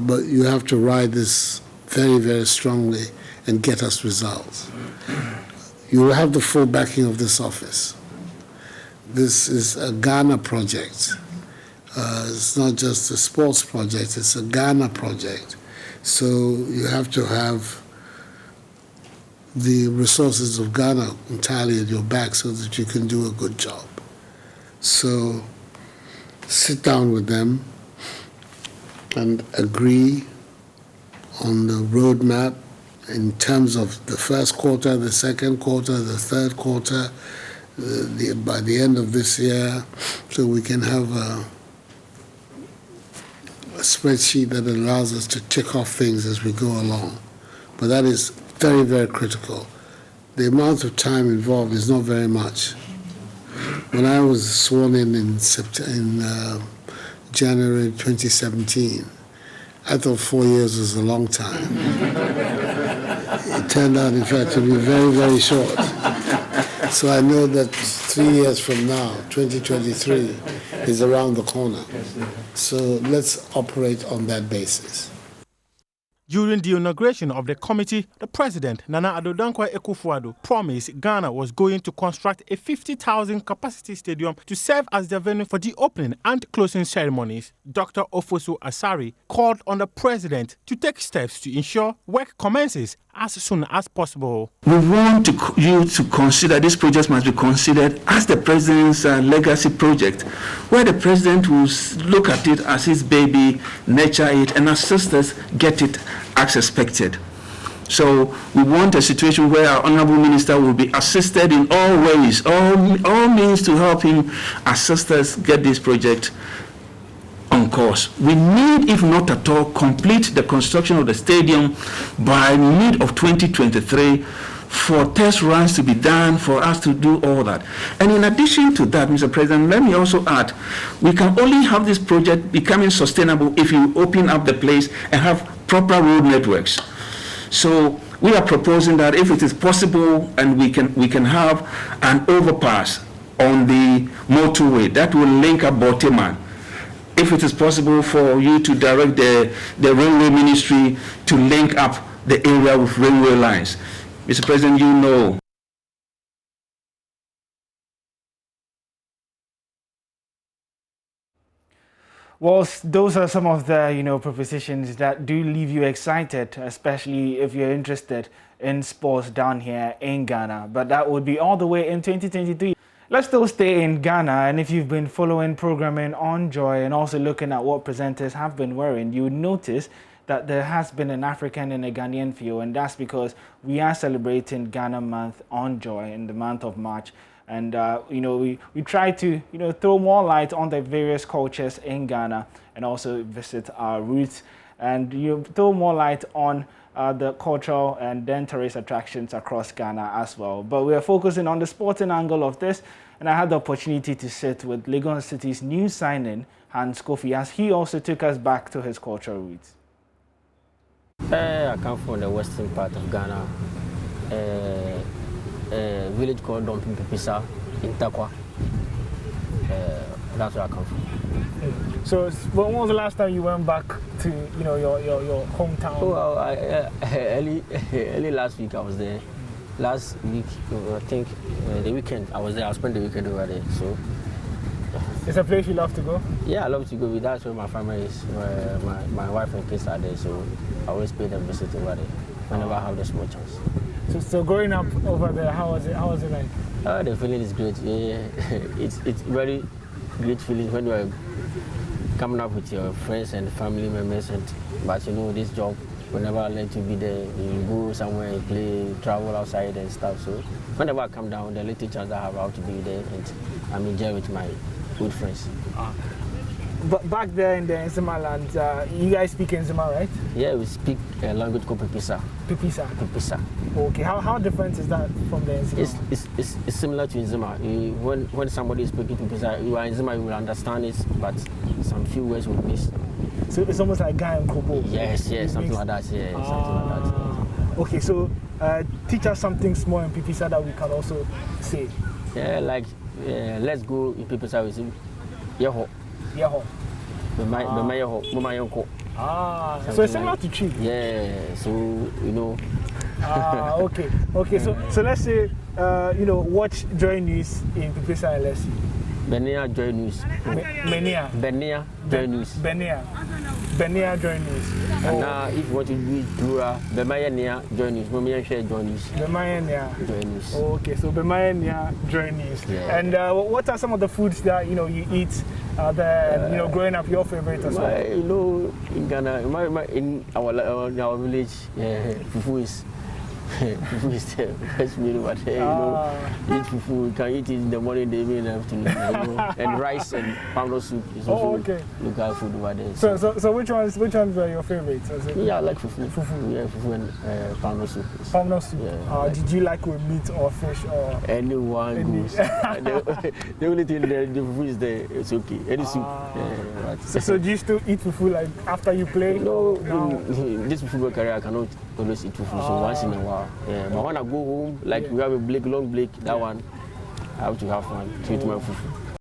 But you have to ride this very, very strongly and get us results. You will have the full backing of this office. This is a Ghana project. It's not just a sports project, it's a Ghana project. So you have to have the resources of Ghana entirely at your back so that you can do a good job. So sit down with them and agree on the roadmap in terms of the first quarter, the second quarter, the third quarter, by the end of this year, so we can have a spreadsheet that allows us to tick off things as we go along. But that is very, very critical. The amount of time involved is not very much. When I was sworn in January 2017, I thought 4 years was a long time. It turned out, in fact, to be very, very short. So I know that 3 years from now, 2023, is around the corner. So let's operate on that basis. During the inauguration of the committee, the president, Nana Addo Dankwa Akufo-Addo, promised Ghana was going to construct a 50,000 capacity stadium to serve as the venue for the opening and closing ceremonies. Dr. Ofosu Asare called on the president to take steps to ensure work commences as soon as possible. We want you to consider this project must be considered as the president's legacy project, where the president will look at it as his baby, nurture it, and assist us get it as expected. So we want a situation where our honorable minister will be assisted in all ways, all means to help him assist us get this project on course. We need, if not at all, complete the construction of the stadium by mid of 2023 for test runs to be done, for us to do all that. And in addition to that, Mr. President, let me also add, we can only have this project becoming sustainable if you open up the place and have proper road networks. So we are proposing that if it is possible and we can have an overpass on the motorway that will link up Boteman if it is possible for you to direct the railway ministry to link up the area with railway lines. Mr. President, you know. Well, those are some of the propositions that do leave you excited, especially if you're interested in sports down here in Ghana. But that would be all the way in 2023. Let's still stay in Ghana, and if you've been following programming on Joy and also looking at what presenters have been wearing, you would notice that there has been an African and a Ghanaian feel, and that's because we are celebrating Ghana Month on Joy in the month of March. And, we try to, throw more light on the various cultures in Ghana and also visit our roots and throw more light on the cultural and then tourist attractions across Ghana as well. But we are focusing on the sporting angle of this, and I had the opportunity to sit with Legon City's new signing, Hans Kofi, as he also took us back to his cultural roots. I come from the western part of Ghana. A village called Dumping Pipisa in Takwa. That's where I come from. So, when was the last time you went back to your hometown? Oh, early last week I was there. Last week, I think the weekend I was there. I spent the weekend over there. So, it's a place you love to go? Yeah, I love to go. That's where my family is. My wife and kids are there, so I always pay them visit over there whenever I have the small chance. So growing up over there, how was it like? The feeling is great. Yeah, it's very great feeling when you are coming up with your friends and family members. But this job, whenever I let you be there, you go somewhere, you play, travel outside and stuff. So whenever I come down, the little chance I have out to be there, and I'm enjoying with my good friends. But back there in the Nzima land, you guys speak Nzima, right? Yeah, we speak a language called Pipisa. Pipisa? Pipisa. Okay, how different is that from the Nzima? It's similar to Nzima. When somebody is speaking Pipisa, you are Nzima, you will understand it, but some few words will miss. So it's almost like Gai and Kobo? Yes, something like that, yeah, something like that. Okay, so teach us something small in Pipisa that we can also say. Yeah, like, let's go in Pipisa, we say, Yeho. Yeho. So it's similar to Chi. Yeah, so okay. So let's say watch Joy News in Pipisa and let's see. Benia Joy News. Benia Joy News. Benia Joy News. And now if you want to do it through Bemaya Joy News, Bemaya share Joy News. Bemaya Joy News. Okay, so Bemaya Joy News. Yeah. And what are some of the foods that you eat there? Growing up, your favorite as well? In Ghana, in our village, fufu is. Fufu is the best meal, but eat fufu. You can eat it in the morning, the evening, and afternoon. And rice and pound soup is also local food over there. So which ones are your favorites? Yeah, I like fufu. Yeah, fufu and pound soup. Pound soup. Yeah. Did you like with meat or fish or anyone goes? The only thing the fufu is there. It's okay. Any soup. So do you still eat fufu like after you play? No. In this football career, I cannot always eat fufu. So once in a while. Yeah, but when I go home, like we have a long break, that one, I have to have fun to eat my fufu.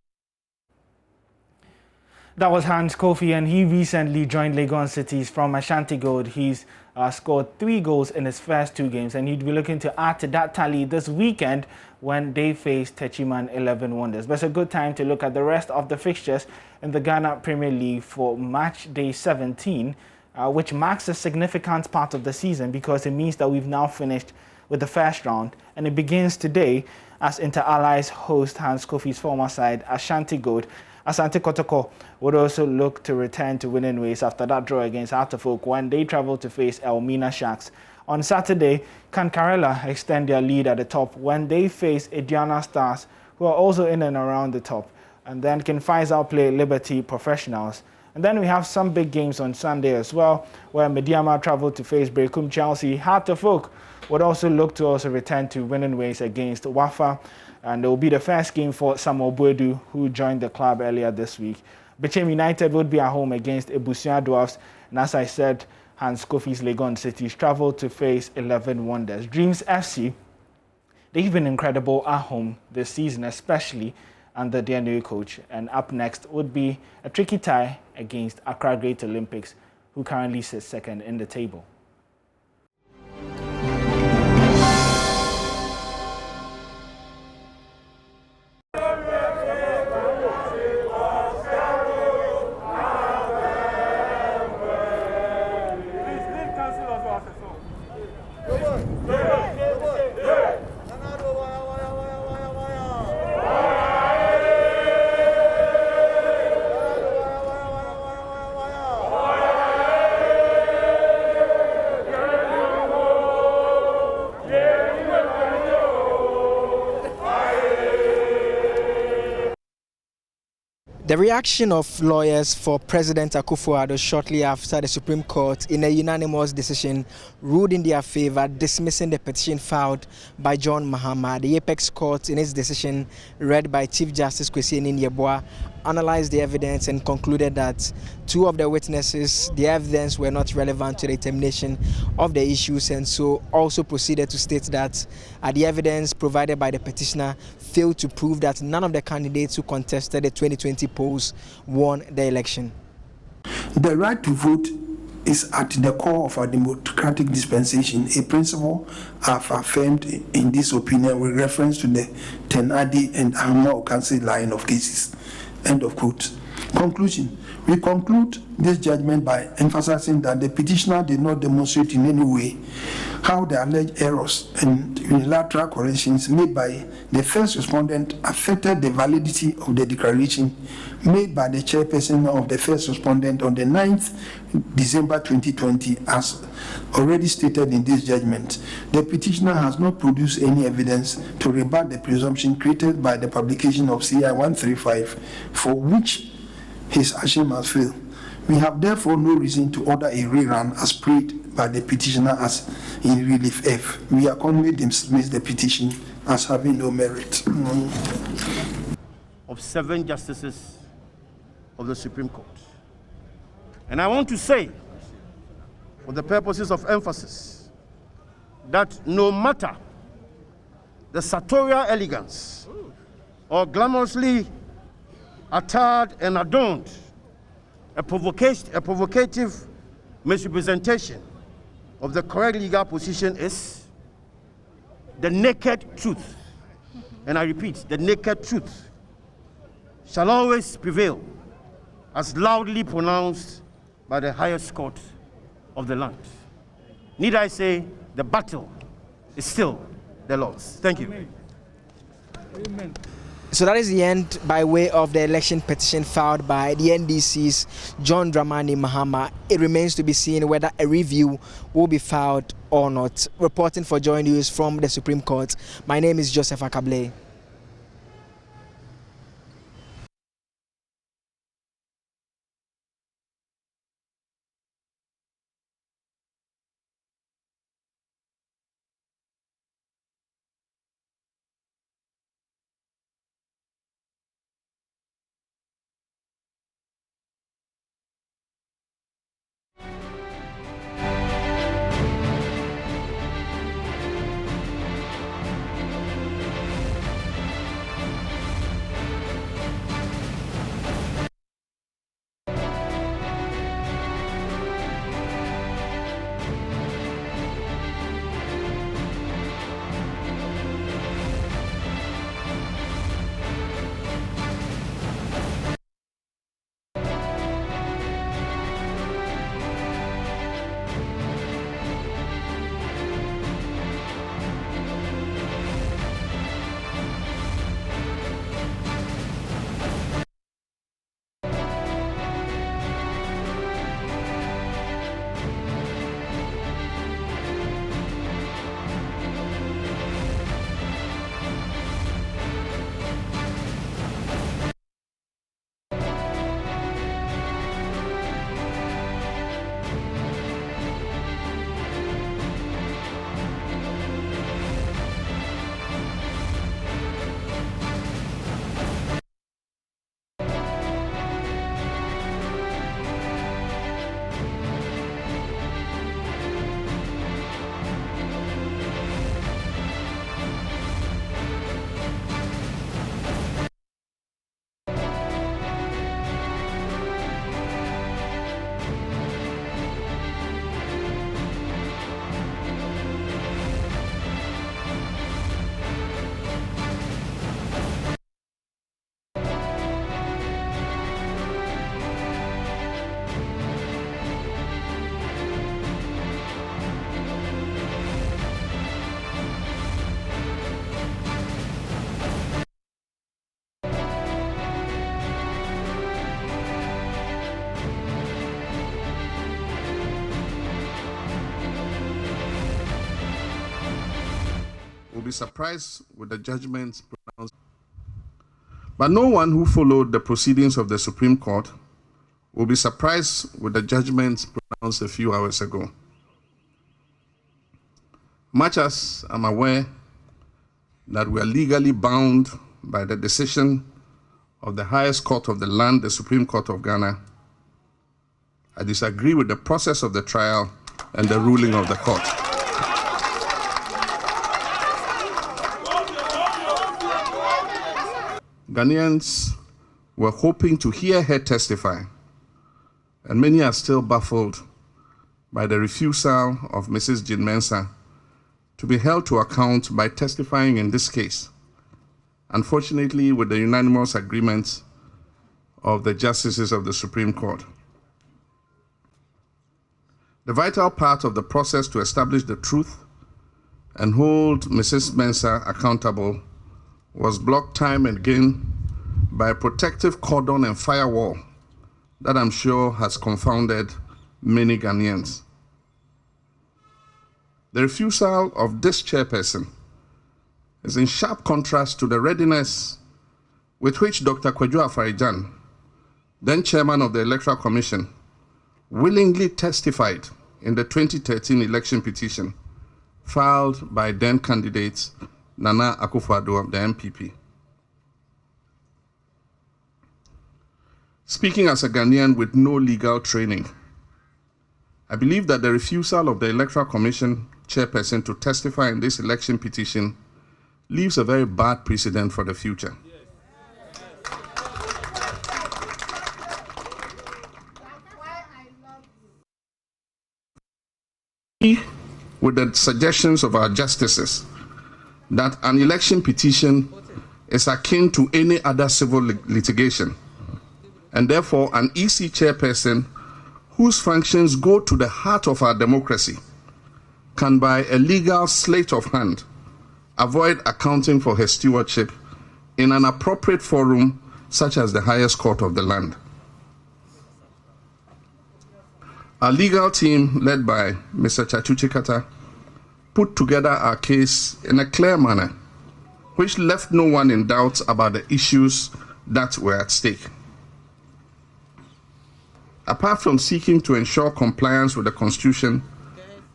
That was Hans Kofi, and he recently joined Legon Cities from Ashanti Gold. He's scored 3 goals in his first 2 games, and he'd be looking to add to that tally this weekend when they face Techiman 11 Wonders. But it's a good time to look at the rest of the fixtures in the Ghana Premier League for match day 17. Which marks a significant part of the season because it means that we've now finished with the first round, and it begins today as Inter Allies host Hans Kofi's former side, Ashanti Gold. Asante Kotoko would also look to return to winning ways after that draw against Artefolk when they travel to face Elmina Sharks. On Saturday, Kankarela extend their lead at the top when they face Ediana Stars, who are also in and around the top, and then King Faisal play Liberty Professionals. And then we have some big games on Sunday as well, where Mediama travel to face Brekum Chelsea. Hartefolk would also look to return to winning ways against Wafa. And it will be the first game for Samuel Boedu, who joined the club earlier this week. Bechem United would be at home against Ebusia Dwarfs. And as I said, Hans Kofi's Legon Cities travel to face 11 Wonders. Dreams FC, they've been incredible at home this season, especially under their new coach. And up next would be a tricky tie against Accra Great Olympics, who currently sits second in the table. The reaction of lawyers for President Akufo-Addo shortly after the Supreme Court, in a unanimous decision, ruled in their favor, dismissing the petition filed by John Mahama. The Apex Court, in its decision, read by Chief Justice Kwesi Yeboah, analyzed the evidence and concluded that two of the witnesses, the evidence were not relevant to the determination of the issues, and so also proceeded to state that the evidence provided by the petitioner failed to prove that none of the candidates who contested the 2020 polls won the election. The right to vote is at the core of our democratic dispensation, a principle I've affirmed in this opinion with reference to the Tenadi and Ahmad Okansi line of cases. End of quote. Conclusion. We conclude this judgment by emphasizing that the petitioner did not demonstrate in any way how the alleged errors and unilateral corrections made by the first respondent affected the validity of the declaration made by the chairperson of the first respondent on the 9th December 2020, as already stated in this judgment. The petitioner has not produced any evidence to rebut the presumption created by the publication of CI 135, for which his action must fail. We have therefore no reason to order a rerun as prayed by the petitioner as in relief F. We accordingly dismiss the petition as having no merit. Of 7 justices of the Supreme Court. And I want to say, for the purposes of emphasis, that no matter the sartorial elegance or glamorously attired and adorned, a provocative misrepresentation of the correct legal position is the naked truth. And I repeat, the naked truth shall always prevail, as loudly pronounced by the highest court of the land. Need I say, the battle is still the Lord's. Thank you. Amen. So that is the end by way of the election petition filed by the NDC's John Dramani Mahama. It remains to be seen whether a review will be filed or not. Reporting for Joy News from the Supreme Court, my name is Joseph Akable. be surprised with the judgments pronounced. But no one who followed the proceedings of the Supreme Court will be surprised with the judgments pronounced a few hours ago. Much as I'm aware that we are legally bound by the decision of the highest court of the land, the Supreme Court of Ghana, I disagree with the process of the trial and the ruling of the court. Ghanaians were hoping to hear her testify, and many are still baffled by the refusal of Mrs. Jean Mensah to be held to account by testifying in this case, unfortunately with the unanimous agreement of the justices of the Supreme Court. The vital part of the process to establish the truth and hold Mrs. Mensah accountable was blocked time and again by a protective cordon and firewall that I'm sure has confounded many Ghanaians. The refusal of this chairperson is in sharp contrast to the readiness with which Dr. Kwadwo Afarijan, then chairman of the Electoral Commission, willingly testified in the 2013 election petition filed by then candidate Nana Akufo-Addo of the MPP. Speaking as a Ghanaian with no legal training, I believe that the refusal of the Electoral Commission chairperson to testify in this election petition leaves a very bad precedent for the future. With the suggestions of our justices that an election petition is akin to any other civil litigation, and therefore an EC chairperson whose functions go to the heart of our democracy can, by a legal sleight of hand, avoid accounting for her stewardship in an appropriate forum such as the highest court of the land. Our legal team, led by Mr. Chachuchi Kata, put together our case in a clear manner, which left no one in doubt about the issues that were at stake. Apart from seeking to ensure compliance with the Constitution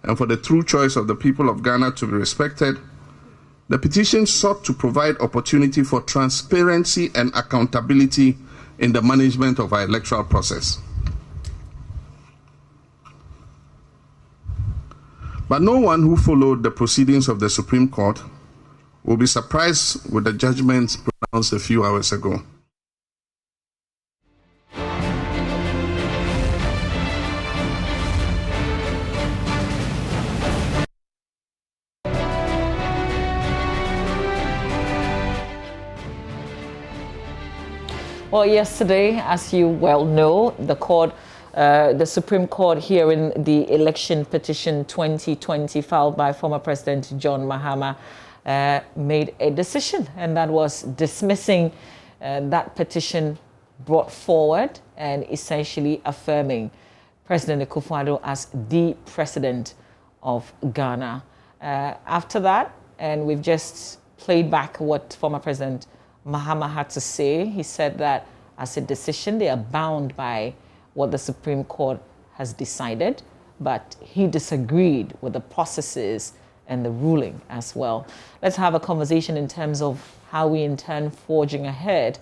and for the true choice of the people of Ghana to be respected, the petition sought to provide opportunity for transparency and accountability in the management of our electoral process. But no one who followed the proceedings of the Supreme Court will be surprised with the judgments pronounced a few hours ago. Well, yesterday, as you well know, the Supreme Court hearing the election petition 2020 filed by former President John Mahama made a decision, and that was dismissing that petition brought forward and essentially affirming President Akufo-Addo as the president of Ghana. After that, and we've just played back what former President Mahama had to say. He said that as a decision, they are bound by what the Supreme Court has decided, but he disagreed with the processes and the ruling as well. Let's have a conversation in terms of how we intend forging ahead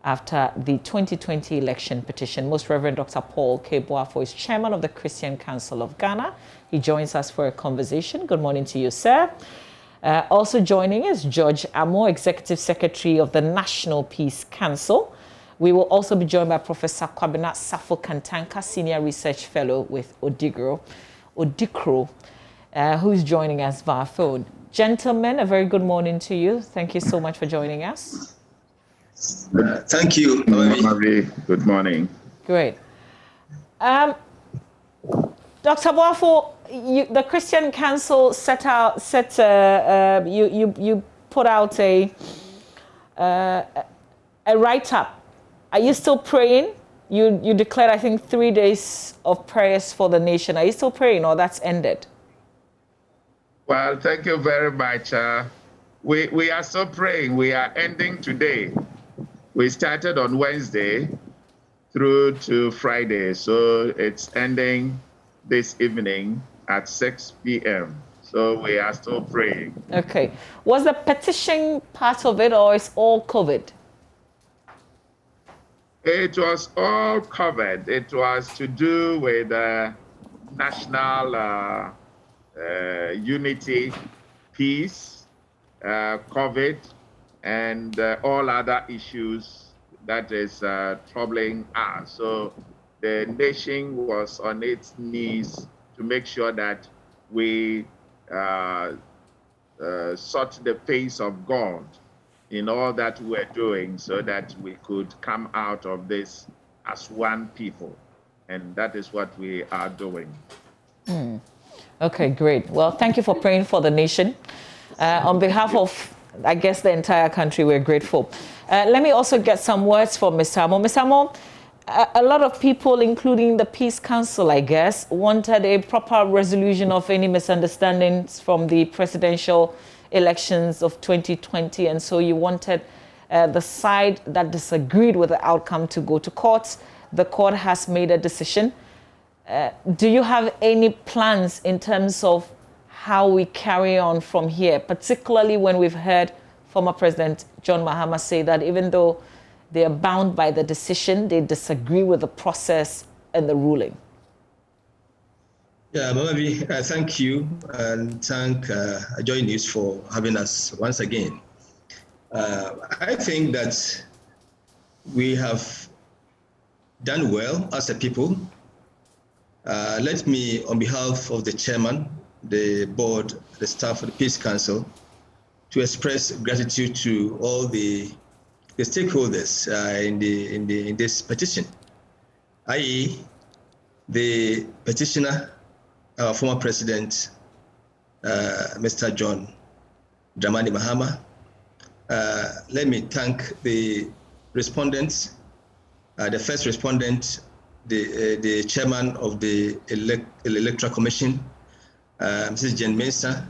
after the 2020 election petition. Most Reverend Dr. Paul K. Boafo is chairman of the Christian Council of Ghana. He joins us for a conversation. Good morning to you, sir. Also joining is George Amo, Executive Secretary of the National Peace Council. We will also be joined by Professor Kwabena Safo Kantanka, Senior Research Fellow with Odikro, who's joining us via phone. Gentlemen, a very good morning to you. Thank you so much for joining us. Thank you. Good morning. Great. Dr. Boafo, the Christian Council you put out a write-up. Are you still praying? You declared, I think, 3 days of prayers for the nation. Are you still praying, or that's ended? Well, thank you very much. We are still praying. We are ending today. We started on Wednesday through to Friday. So it's ending this evening at 6 p.m. So we are still praying. Okay. Was the petition part of it, or is all COVID? It was all covered. It was to do with national unity, peace, COVID, and all other issues that is troubling us. So the nation was on its knees to make sure that we sought the face of God in all that we're doing, so that we could come out of this as one people. And that is what we are doing. Okay, great. Well, thank you for praying for the nation. On behalf of, I guess, the entire country, we're grateful. Let me also get some words from Ms. Samo. Ms. Samo, a lot of people, including the Peace Council, I guess, wanted a proper resolution of any misunderstandings from the presidential elections of 2020. And so you wanted the side that disagreed with the outcome to go to court. The court has made a decision. Do you have any plans in terms of how we carry on from here, particularly when we've heard former President John Mahama say that even though they are bound by the decision, they disagree with the process and the ruling? Yeah, Mamavi, thank you, and thank Joy News for having us once again. I think that we have done well as a people. Let me, on behalf of the chairman, the board, the staff of the Peace Council, to express gratitude to all the stakeholders in this petition, i.e., the petitioner, our former president, Mr. John Dramani Mahama. Let me thank the respondents. The first respondent, the chairman of the Electoral Commission, Mrs. Jane Mensah.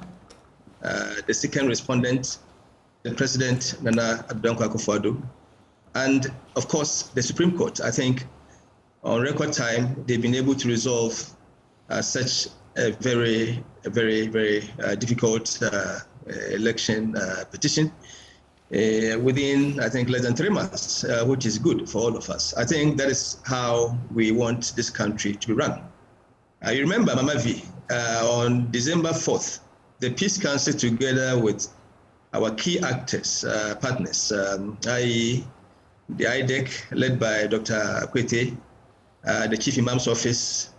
The second respondent, the President, Nana Addo Akufo-Addo. And of course, the Supreme Court. I think on record time, they've been able to resolve such a very difficult election petition within, I think, less than 3 months, which is good for all of us. I think that is how we want this country to be run. You remember, Mama V, on December 4th, the Peace Council, together with our key actors, partners, i.e., the IDEC, led by Dr. Akwete, the Chief Imam's Office,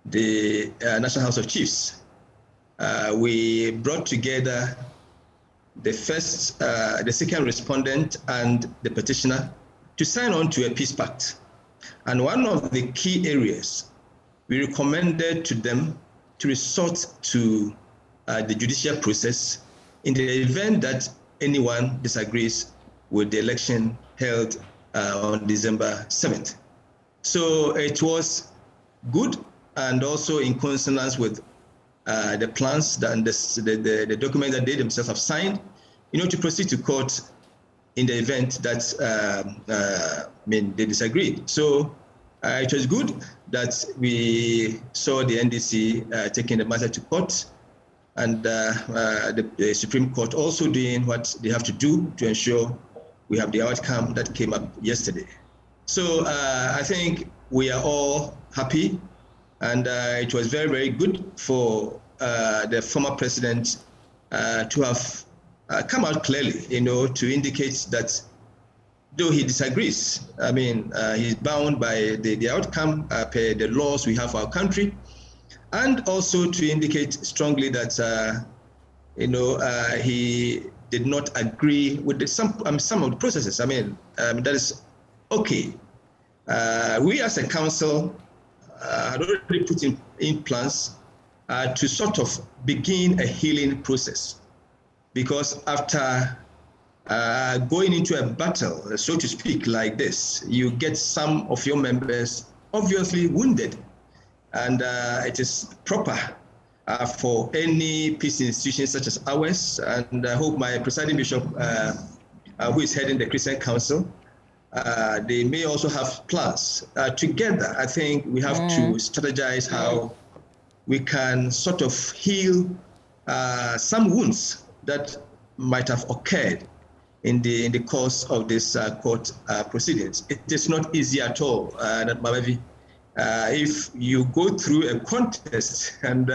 the National House of Chiefs, we brought together the first, the second respondent and the petitioner to sign on to a peace pact. And one of the key areas we recommended to them to resort to the judicial process in the event that anyone disagrees with the election held on December 7th. So it was good and also in consonance with the plans and the document that they themselves have signed, to proceed to court in the event that they disagreed. So it was good that we saw the NDC taking the matter to court, and the Supreme Court also doing what they have to do to ensure we have the outcome that came up yesterday. So I think we are all happy, and it was very good for the former president to have come out clearly, to indicate that though he disagrees, he's bound by the outcome per the laws we have for our country, and also to indicate strongly that he did not agree with some of the processes. That is okay. We as a council had already put in plans to sort of begin a healing process, because after going into a battle, so to speak, like this, you get some of your members obviously wounded, and it is proper for any peace institution such as ours. And I hope my presiding bishop, who is heading the Christian Council, they may also have plans. Together, I think we have to strategize how we can sort of heal some wounds that might have occurred in the course of this court proceedings. It is not easy at all, Mabavi. If you go through a contest and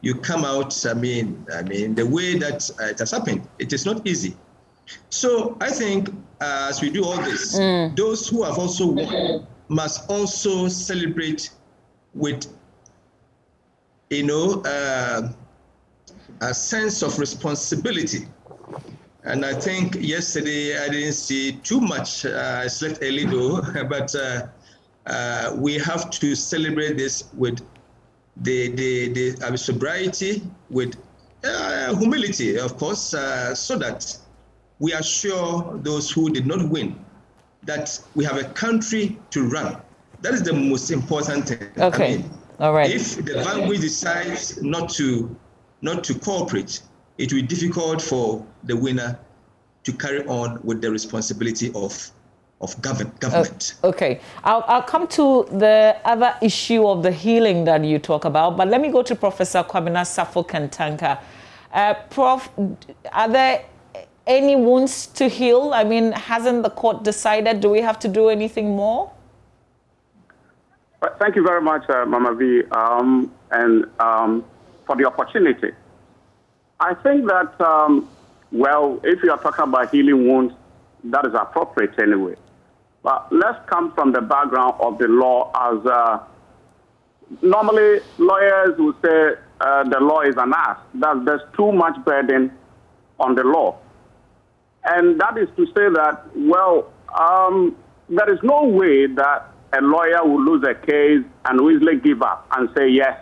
you come out, I mean, the way that it has happened, it is not easy. So I think as we do all this, those who have also won must also celebrate with, a sense of responsibility. And I think yesterday I didn't see too much. I slept early though, but we have to celebrate this with the sobriety, with humility, of course, so that we assure those who did not win that we have a country to run. That is the most important thing. Okay. I mean, all right. If the vanguard decides not to cooperate, it will be difficult for the winner to carry on with the responsibility of government. Okay, I'll come to the other issue of the healing that you talk about, but let me go to Professor Kwabena Safo-Kentanka. Prof, are there any wounds to heal? I mean, hasn't the court decided? Do we have to do anything more? Thank you very much, Mama V, for the opportunity. I think that, if you are talking about healing wounds, that is appropriate anyway. But let's come from the background of the law as normally lawyers will say the law is an ass, that there's too much burden on the law. And that is to say that, there is no way that a lawyer will lose a case and will easily give up and say, yes,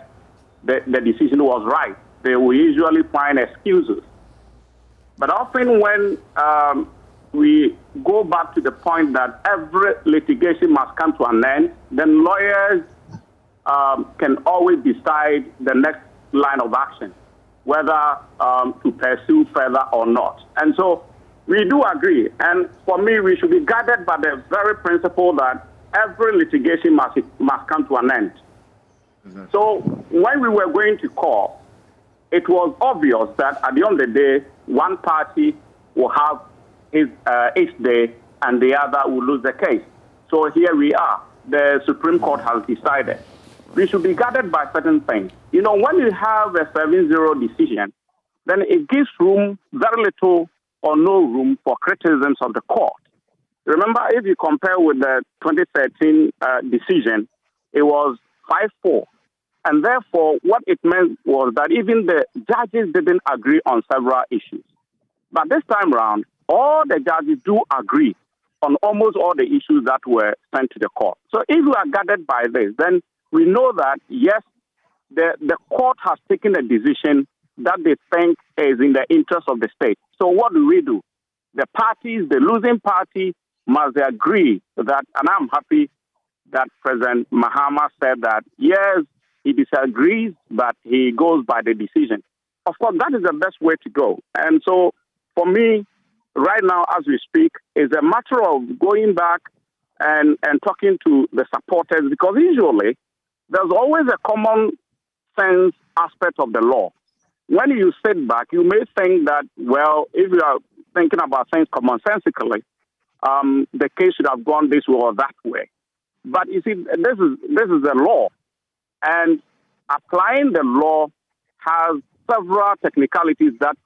the decision was right. They will usually find excuses. But often when we go back to the point that every litigation must come to an end, then lawyers can always decide the next line of action, whether to pursue further or not. And so we do agree. And for me, we should be guided by the very principle that every litigation must come to an end. Mm-hmm. So when we were going to court, it was obvious that at the end of the day, one party will have its day and the other will lose the case. So here we are. The Supreme Court has decided. We should be guided by certain things. When you have a 7-0 decision, then it gives room, very little or no room for criticisms of the court. Remember, if you compare with the 2013 decision, it was 5-4. And therefore, what it meant was that even the judges didn't agree on several issues. But this time around, all the judges do agree on almost all the issues that were sent to the court. So if we are guided by this, then we know that, yes, the court has taken a decision that they think is in the interest of the state. So what do? The parties, the losing party, must agree that, and I'm happy that President Mahama said that, yes, he disagrees, but he goes by the decision. Of course, that is the best way to go. And so, for me, right now, as we speak, is a matter of going back and talking to the supporters, because usually there's always a common sense aspect of the law. When you sit back, you may think that, if you are thinking about things commonsensically, the case should have gone this way or that way. But you see, this is the law. And applying the law has several technicalities that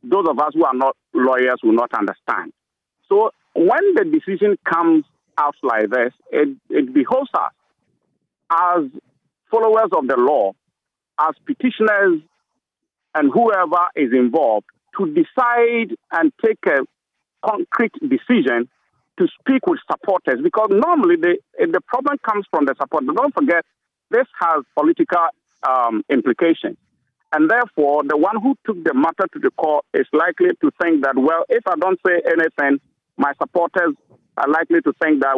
those of us who are not lawyers will not understand. So when the decision comes out like this, it behoves us as followers of the law, as petitioners and whoever is involved, to decide and take a concrete decision to speak with supporters, because normally the problem comes from the supporters. Don't forget, this has political implications. And therefore, the one who took the matter to the court is likely to think that, if I don't say anything, my supporters are likely to think that,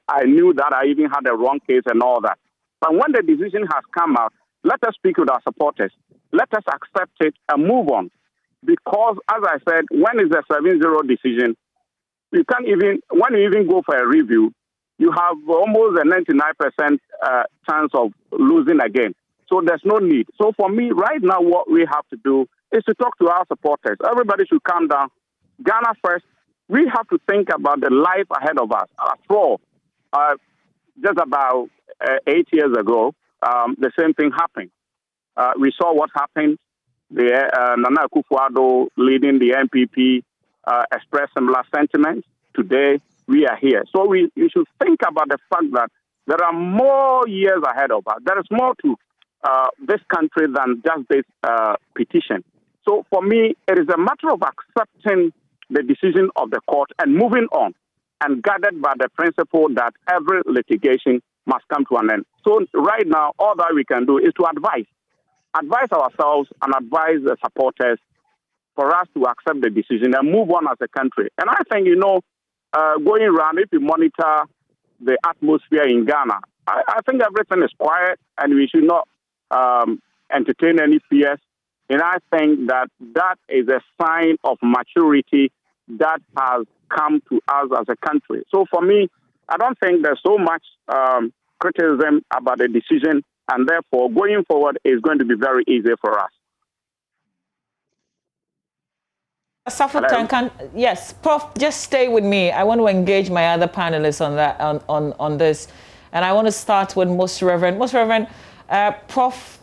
I knew that I even had a wrong case and all that. But when the decision has come out, Let us speak with our supporters. Let us accept it and move on. Because, as I said, when it's a 7-0 decision, you can't even, when you even go for a review, you have almost a 99% chance of losing again. So there's no need. So for me, right now, what we have to do is to talk to our supporters. Everybody should calm down. Ghana first. We have to think about the life ahead of us. After all, just about 8 years ago, the same thing happened. We saw what happened. Nana Akufo-Addo leading the NPP expressed similar sentiments. Today, we are here. So we should think about the fact that there are more years ahead of us. There is more to this country than just this petition. So for me, it is a matter of accepting the decision of the court and moving on, and guided by the principle that every litigation must come to an end. So right now, all that we can do is to advise ourselves and advise the supporters for us to accept the decision and move on as a country. And I think, going around, if you monitor the atmosphere in Ghana, I think everything is quiet and we should not entertain any fears. And I think that is a sign of maturity that has come to us as a country. So for me, I don't think there's so much criticism about the decision, and therefore going forward is going to be very easy for us. Yes, Prof, just stay with me. I want to engage my other panelists on that on this, and I want to start with Most Reverend. Most Reverend, Prof,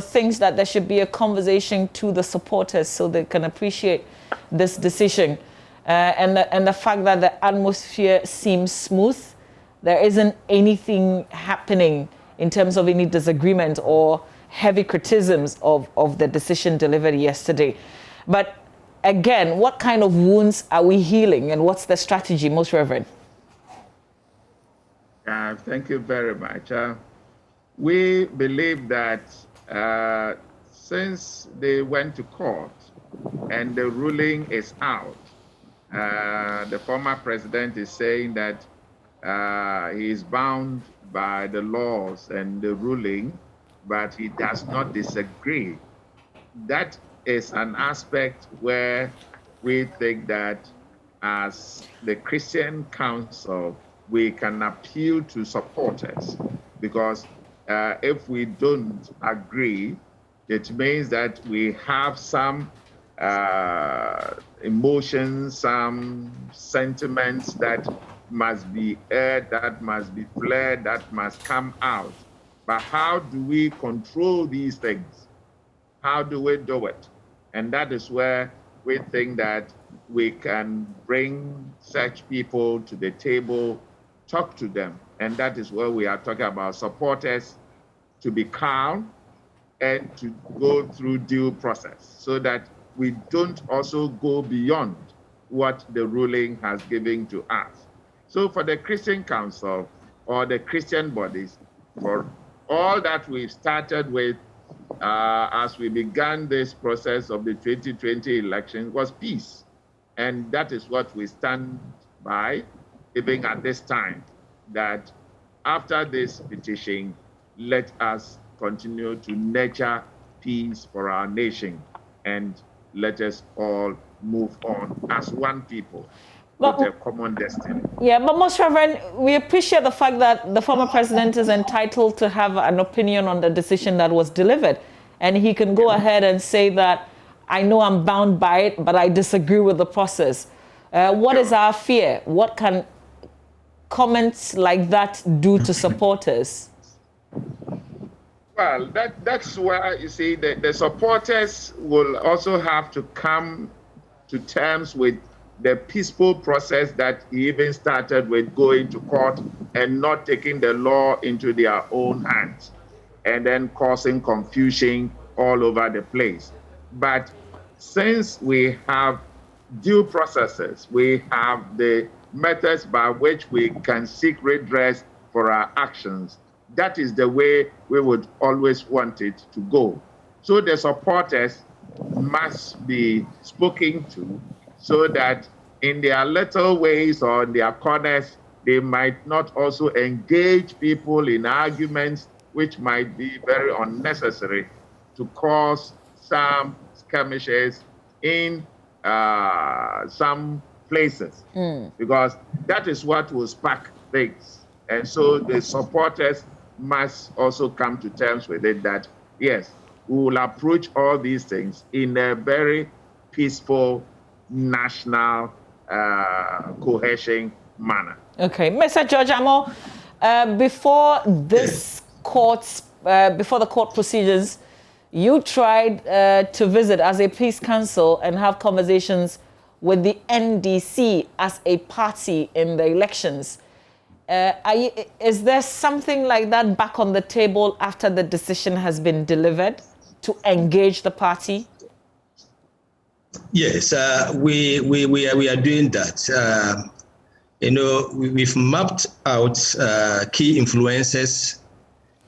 thinks that there should be a conversation to the supporters so they can appreciate this decision, and the fact that the atmosphere seems smooth. There isn't anything happening in terms of any disagreement or heavy criticisms of the decision delivered yesterday. But again, what kind of wounds are we healing, and what's the strategy, Most Reverend? Thank you very much. We believe that since they went to court and the ruling is out, the former president is saying that he is bound by the laws and the ruling, but he does not disagree. That is an aspect where we think that as the Christian Council, we can appeal to supporters, because if we don't agree, it means that we have some emotions, some sentiments that must be aired, that must be flared, that must come out. But how do we control these things? How do we do it? And that is where we think that we can bring such people to the table, talk to them. And that is where we are talking about supporters to be calm and to go through due process, so that we don't also go beyond what the ruling has given to us. So for the Christian Council or the Christian bodies, for all that we've started with as we began this process of the 2020 election was peace. And that is what we stand by, even at this time, that after this petition, let us continue to nurture peace for our nation, and let us all move on as one people with a common destiny. Yeah, but Most Reverend, we appreciate the fact that the former president is entitled to have an opinion on the decision that was delivered. And he can go ahead and say that, I know I'm bound by it, but I disagree with the process. What is our fear? What can comments like that do to supporters? Well, that's where, you see, the supporters will also have to come to terms with the peaceful process that he even started with, going to court and not taking the law into their own hands, and then causing confusion all over the place. But since we have due processes, we have the methods by which we can seek redress for our actions, that is the way we would always want it to go. So the supporters must be spoken to, so that in their little ways or in their corners, they might not also engage people in arguments which might be very unnecessary to cause some skirmishes in some places, because that is what will spark things. And so the supporters must also come to terms with it that, yes, we will approach all these things in a very peaceful, national, cohesion manner. Okay, Mr. George Amo, before this before the court procedures, you tried to visit as a peace council and have conversations with the NDC as a party in the elections. Is there something like that back on the table after the decision has been delivered to engage the party? Yes, we are doing that. We've mapped out key influences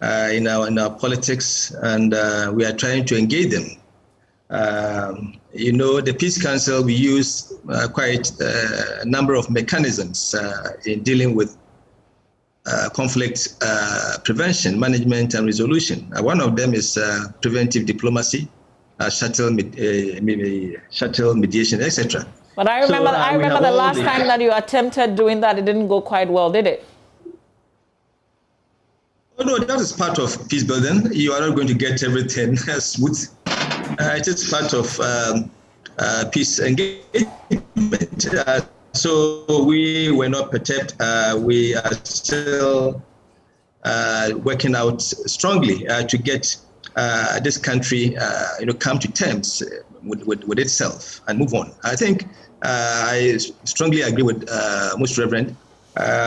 in our politics, and we are trying to engage them. The Peace Council, we use quite a number of mechanisms in dealing with conflict prevention, management, and resolution. One of them is preventive diplomacy, shuttle mediation, etc. But I remember, the last time that you attempted doing that, it didn't go quite well, did it? Oh, no, that is part of peace building. You are not going to get everything smooth. It is part of peace engagement. So we were not perturbed. We are still working out strongly to get this country, come to terms with itself and move on. I think I strongly agree with Most Reverend.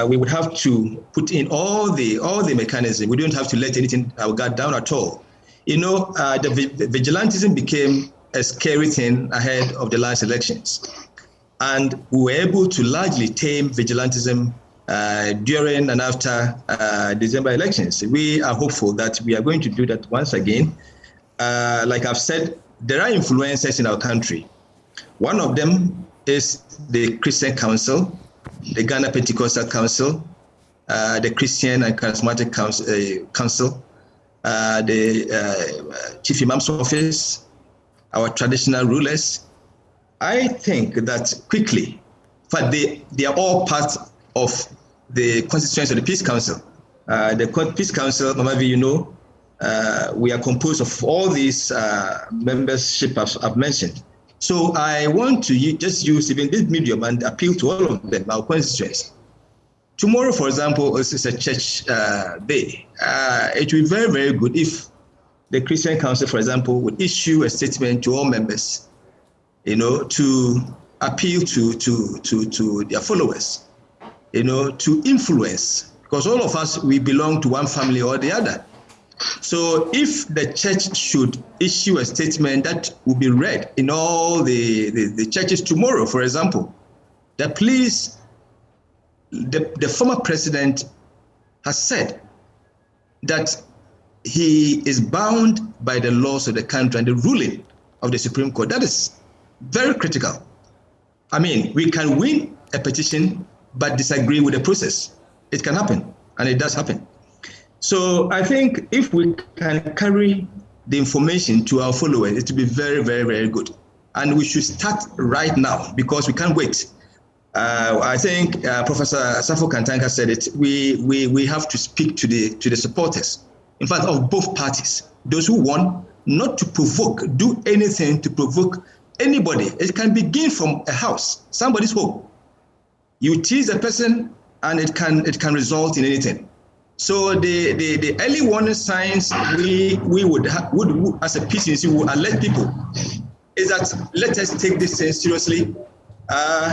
We would have to put in all the mechanisms. We don't have to let anything our guard down at all. The vigilantism became a scary thing ahead of the last elections. And we were able to largely tame vigilantism during and after December elections. We are hopeful that we are going to do that once again. Like I've said, there are influences in our country. One of them is the Christian Council, the Ghana Pentecostal Council, the Christian and Charismatic Council, the Chief Imam's Office, our traditional rulers. I think that quickly, but they are all part of the constituency of the Peace Council. The Peace Council, Mamavi, we are composed of all these membership I've mentioned. So I want to just use even this medium and appeal to all of them, our constituents. Tomorrow, for example, is a church day. It will be very, very good if the Christian Council, for example, would issue a statement to all members, to appeal to their followers, to influence, because all of us, we belong to one family or the other. So if the church should issue a statement that will be read in all the churches tomorrow, for example, that please, the former president has said that he is bound by the laws of the country and the ruling of the Supreme Court. That is very critical. I mean, we can win a petition but disagree with the process. It can happen, and it does happen. So I think if we can carry the information to our followers, it will be very, very, very good. And we should start right now because we can't wait. I think Professor Safo Kantanka said it. We have to speak to the supporters, in fact, of both parties. Those who want not to provoke, do anything to provoke anybody. It can begin from a house, somebody's home. You tease a person, and it can result in anything. So the early warning signs we would as a peace institute would alert people is that let us take this thing seriously.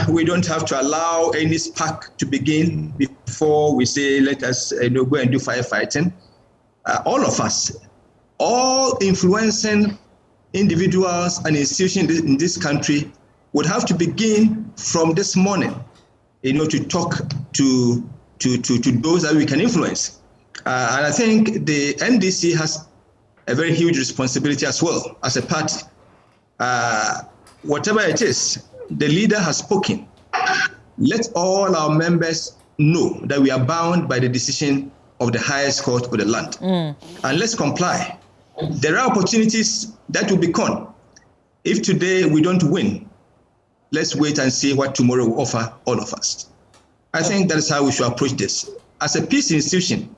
We don't have to allow any spark to begin before we say let us go and do firefighting. All of us, all influencing individuals and institutions in this country would have to begin from this morning, to talk to those that we can influence. And I think the NDC has a very huge responsibility as well as a party. Whatever it is, the leader has spoken. Let all our members know that we are bound by the decision of the highest court of the land. And let's comply. There are opportunities that will be gone. If today we don't win, let's wait and see what tomorrow will offer all of us. I think that is how we should approach this. As a peace institution,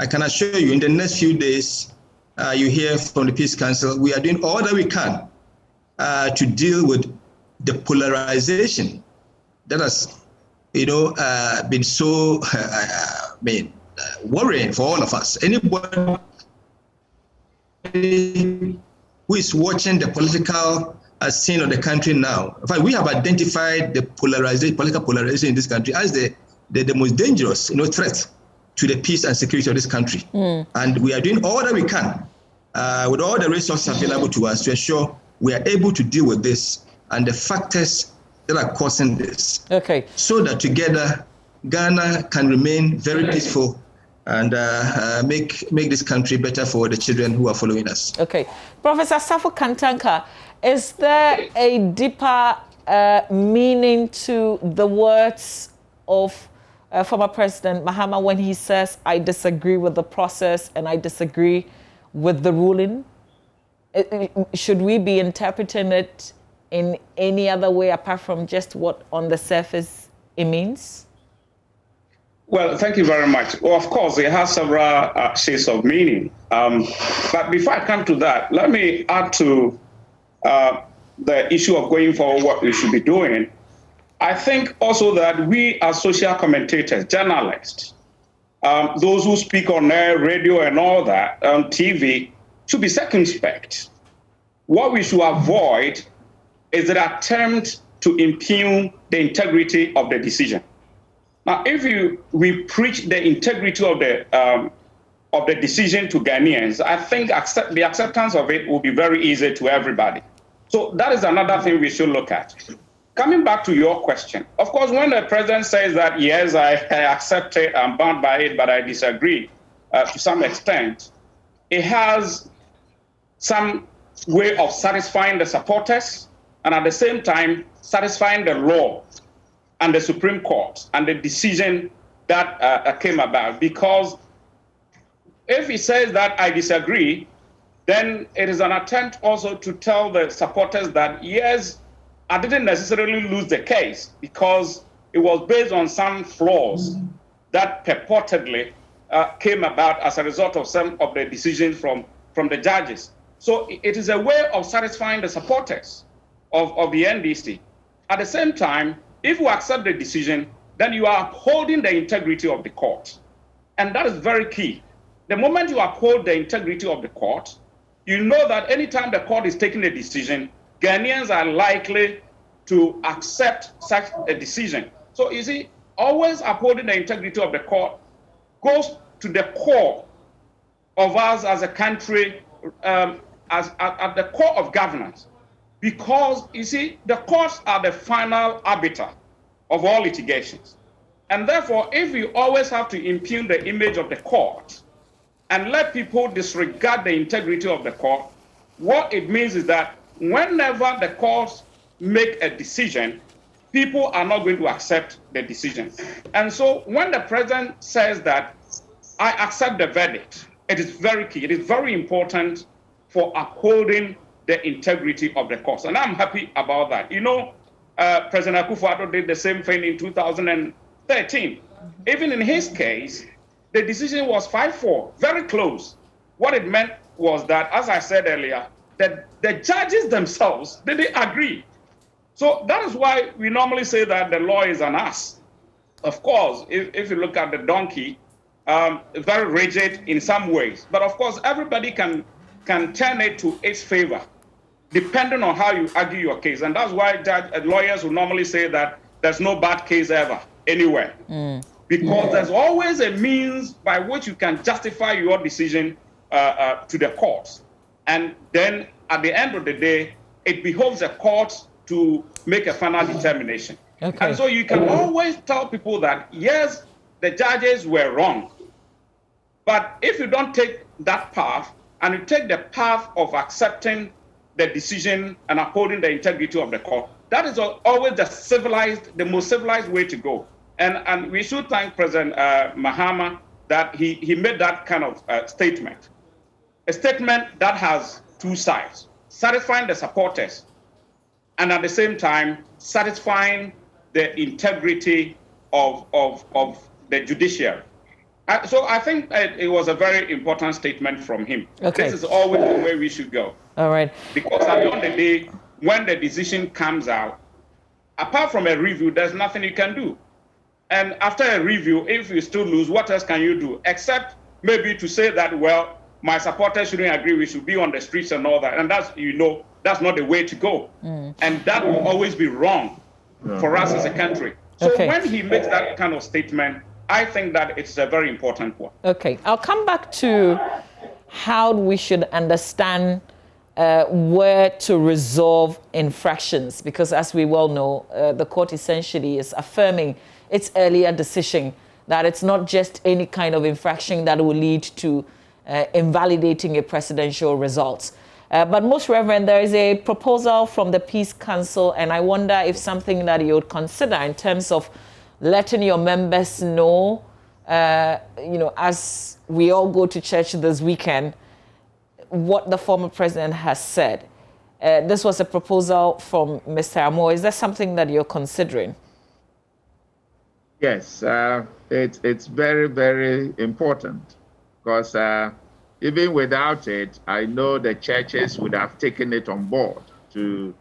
I can assure you in the next few days, you hear from the Peace Council, we are doing all that we can to deal with the polarization that has, been so, worrying for all of us. Anybody who is watching the political scene of the country now, in fact, we have identified the political polarization in this country as the most dangerous, threat to the peace and security of this country. And we are doing all that we can with all the resources available to us to ensure we are able to deal with this and the factors that are causing this. Okay. So that together, Ghana can remain very peaceful and make this country better for the children who are following us. Okay. Professor Safo Kantanka, is there a deeper meaning to the words of former President Mahama when he says, I disagree with the process and I disagree with the ruling? Should we be interpreting it in any other way apart from just what on the surface it means? Well, thank you very much. Well, of course, it has several shades of meaning. But before I come to that, let me add to the issue of going forward, what we should be doing. I think also that we as social commentators, journalists, those who speak on air, radio and all that, TV, should be circumspect. What we should avoid is the attempt to impugn the integrity of the decision. Now, if we preach the integrity of the decision to Ghanaians, I think the acceptance of it will be very easy to everybody. So that is another thing we should look at. Coming back to your question, of course, when the president says that, yes, I accept it, I'm bound by it, but I disagree to some extent, it has some way of satisfying the supporters and at the same time satisfying the law and the Supreme Court and the decision that came about. Because if he says that I disagree, then it is an attempt also to tell the supporters that, yes, I didn't necessarily lose the case because it was based on some flaws that purportedly came about as a result of some of the decisions from the judges. So it is a way of satisfying the supporters of the NDC. At the same time, if you accept the decision, then you are upholding the integrity of the court. And that is very key. The moment you uphold the integrity of the court, you know that anytime the court is taking a decision, Ghanaians are likely to accept such a decision. So you see, always upholding the integrity of the court goes to the core of us as a country, at the core of governance. Because, you see, the courts are the final arbiter of all litigations. And therefore, if you always have to impugn the image of the court and let people disregard the integrity of the court, what it means is that whenever the courts make a decision, people are not going to accept the decision. And so when the president says that, I accept the verdict, it is very key. It is very important for upholding the integrity of the courts. And I'm happy about that. You know, President Akufo-Addo did the same thing in 2013. Even in his case, the decision was 5-4, very close. What it meant was that, as I said earlier, that the judges themselves didn't agree. So that is why we normally say that the law is an ass. Of course, if you look at the donkey, very rigid in some ways. But of course, everybody can turn it to its favor, depending on how you argue your case. And that's why lawyers will normally say that there's no bad case ever, anywhere. Because there's always a means by which you can justify your decision to the courts. And then at the end of the day, it behoves the courts to make a final determination. Okay. And so you can always tell people that, yes, the judges were wrong. But if you don't take that path, and you take the path of accepting the decision and upholding the integrity of the court, that is always the most civilized way to go. And we should thank President Mahama that he made that kind of statement. A statement that has two sides, satisfying the supporters and at the same time satisfying the integrity of the judiciary. So I think it was a very important statement from him. Okay. This is always the way we should go. All right. Because at the end of the day, when the decision comes out, apart from a review, there's nothing you can do. And after a review, if you still lose, what else can you do? Except maybe to say that, well, my supporters shouldn't agree, we should be on the streets and all that. And that's, that's not the way to go. And that will always be wrong for us as a country. So when he makes that kind of statement, I think that it's a very important one. Okay, I'll come back to how we should understand where to resolve infractions, because as we well know, the court essentially is affirming its earlier decision that it's not just any kind of infraction that will lead to invalidating a presidential result. But most Reverend, there is a proposal from the Peace Council, and I wonder if something that you would consider in terms of letting your members know, as we all go to church this weekend, what the former president has said. This was a proposal from Mr. Amo. Is that something that you're considering? Yes, it's very, very important because even without it, I know the churches would have taken it on board to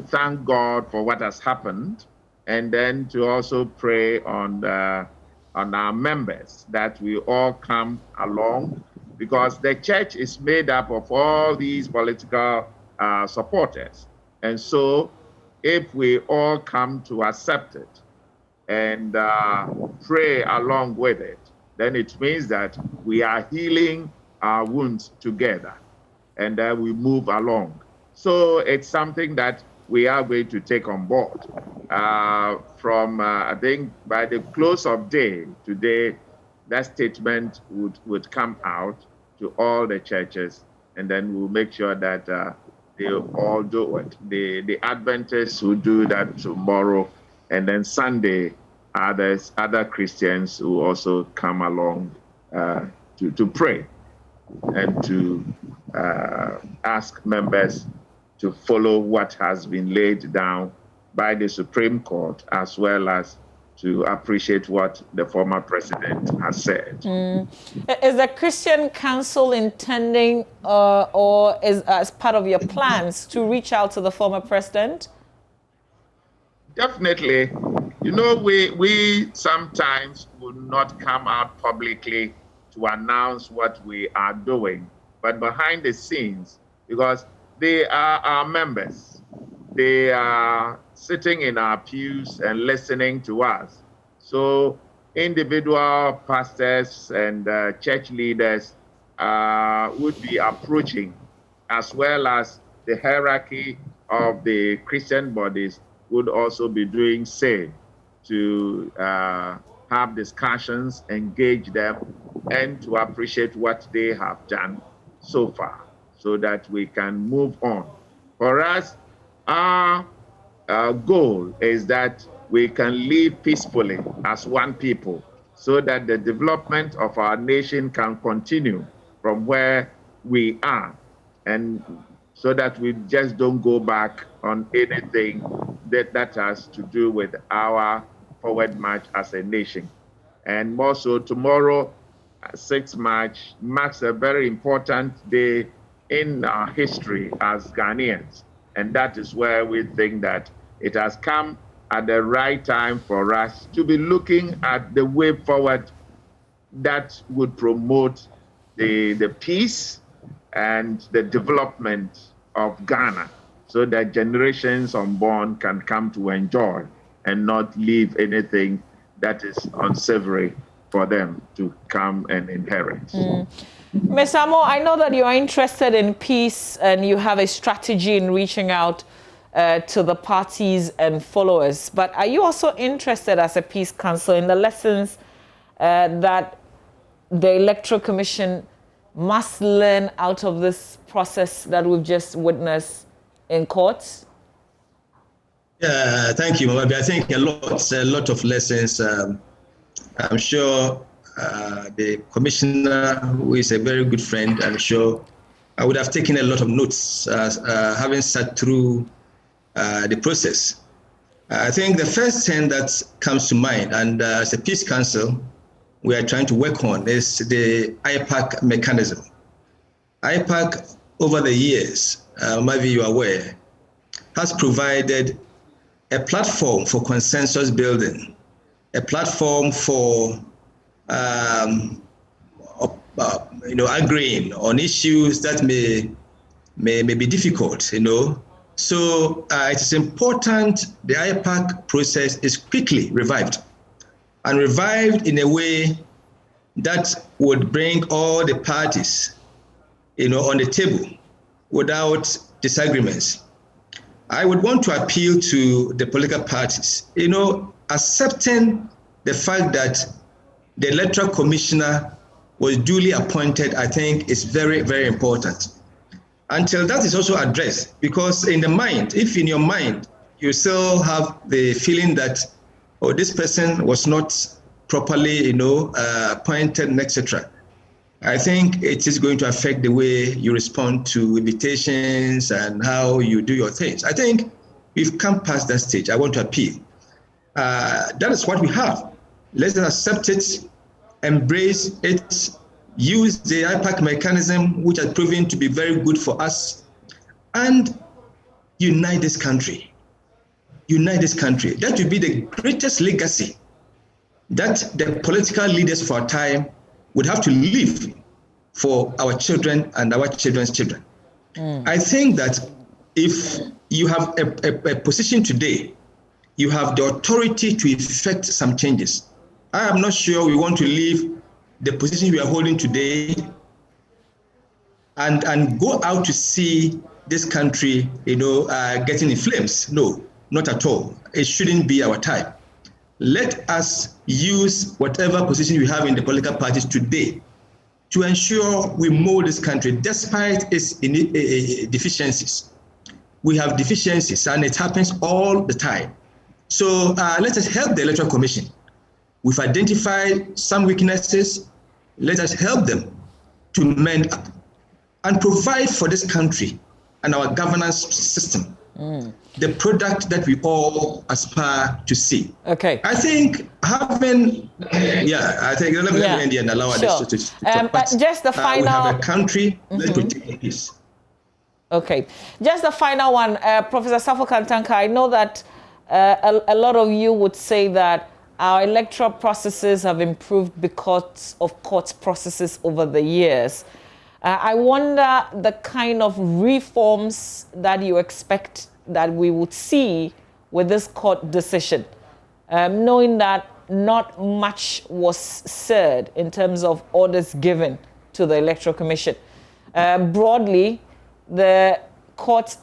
thank God for what has happened, and then to also pray on our members that we all come along, because the church is made up of all these political supporters. And so if we all come to accept it and pray along with it, then it means that we are healing our wounds together, and we move along. So it's something that we are going to take on board. From I think by the close of day today, that statement would come out to all the churches, and then we'll make sure that they all do it. The Adventists will do that tomorrow, and then Sunday, other Christians will also come along to pray and to ask members to follow what has been laid down by the Supreme Court, as well as to appreciate what the former president has said. Is the Christian Council intending or is as part of your plans to reach out to the former president? Definitely. We sometimes will not come out publicly to announce what we are doing, but behind the scenes, because they are our members. They are sitting in our pews and listening to us. So individual pastors and church leaders would be approaching, as well as the hierarchy of the Christian bodies would also be doing same, to have discussions, engage them, and to appreciate what they have done so far, so that we can move on. For us, our goal is that we can live peacefully as one people, so that the development of our nation can continue from where we are, and so that we just don't go back on anything that has to do with our forward march as a nation. And more so, tomorrow, 6th March, marks a very important day in our history as Ghanaians. And that is where we think that it has come at the right time for us to be looking at the way forward that would promote the peace and the development of Ghana, so that generations unborn can come to enjoy and not leave anything that is unsavory for them to come and inherit. Ms. Amo, I know that you are interested in peace and you have a strategy in reaching out to the parties and followers, but are you also interested as a Peace Council in the lessons that the Electoral Commission must learn out of this process that we've just witnessed in courts? Yeah, thank you, Mamabi. I think a lot of lessons. I'm sure the commissioner, who is a very good friend, I'm sure, I would have taken a lot of notes having sat through the process. I think the first thing that comes to mind, and as a peace council, we are trying to work on is the IPAC mechanism. IPAC, over the years, maybe you are aware, has provided a platform for consensus building, a platform for agreeing on issues that may be difficult, So it is important the IPAC process is quickly revived, and revived in a way that would bring all the parties, on the table without disagreements. I would want to appeal to the political parties, accepting the fact that the electoral commissioner was duly appointed, I think is very, very important. Until that is also addressed, because in your mind, you still have the feeling that, this person was not properly, appointed, etc. I think it is going to affect the way you respond to invitations and how you do your things. I think we've come past that stage. I want to appeal. That is what we have. Let's accept it, embrace it, use the IPAC mechanism, which has proven to be very good for us, and unite this country. Unite this country. That will be the greatest legacy that the political leaders for our time would have to leave for our children and our children's children. I think that if you have a position today, you have the authority to effect some changes. I am not sure we want to leave the position we are holding today and go out to see this country, getting in flames. No, not at all. It shouldn't be our time. Let us use whatever position we have in the political parties today to ensure we mold this country despite its deficiencies. We have deficiencies, and it happens all the time. So let us help the Electoral Commission. We've identified some weaknesses. Let us help them to mend up and provide for this country and our governance system the product that we all aspire to see. Okay. I think let me end here and allow others to just the final. We have a country, let's protect the peace. Okay. Just the final one, Professor Safo Kantanka, I know that a lot of you would say that our electoral processes have improved because of court processes over the years. I wonder the kind of reforms that you expect that we would see with this court decision, knowing that not much was said in terms of orders given to the Electoral Commission. Broadly, the court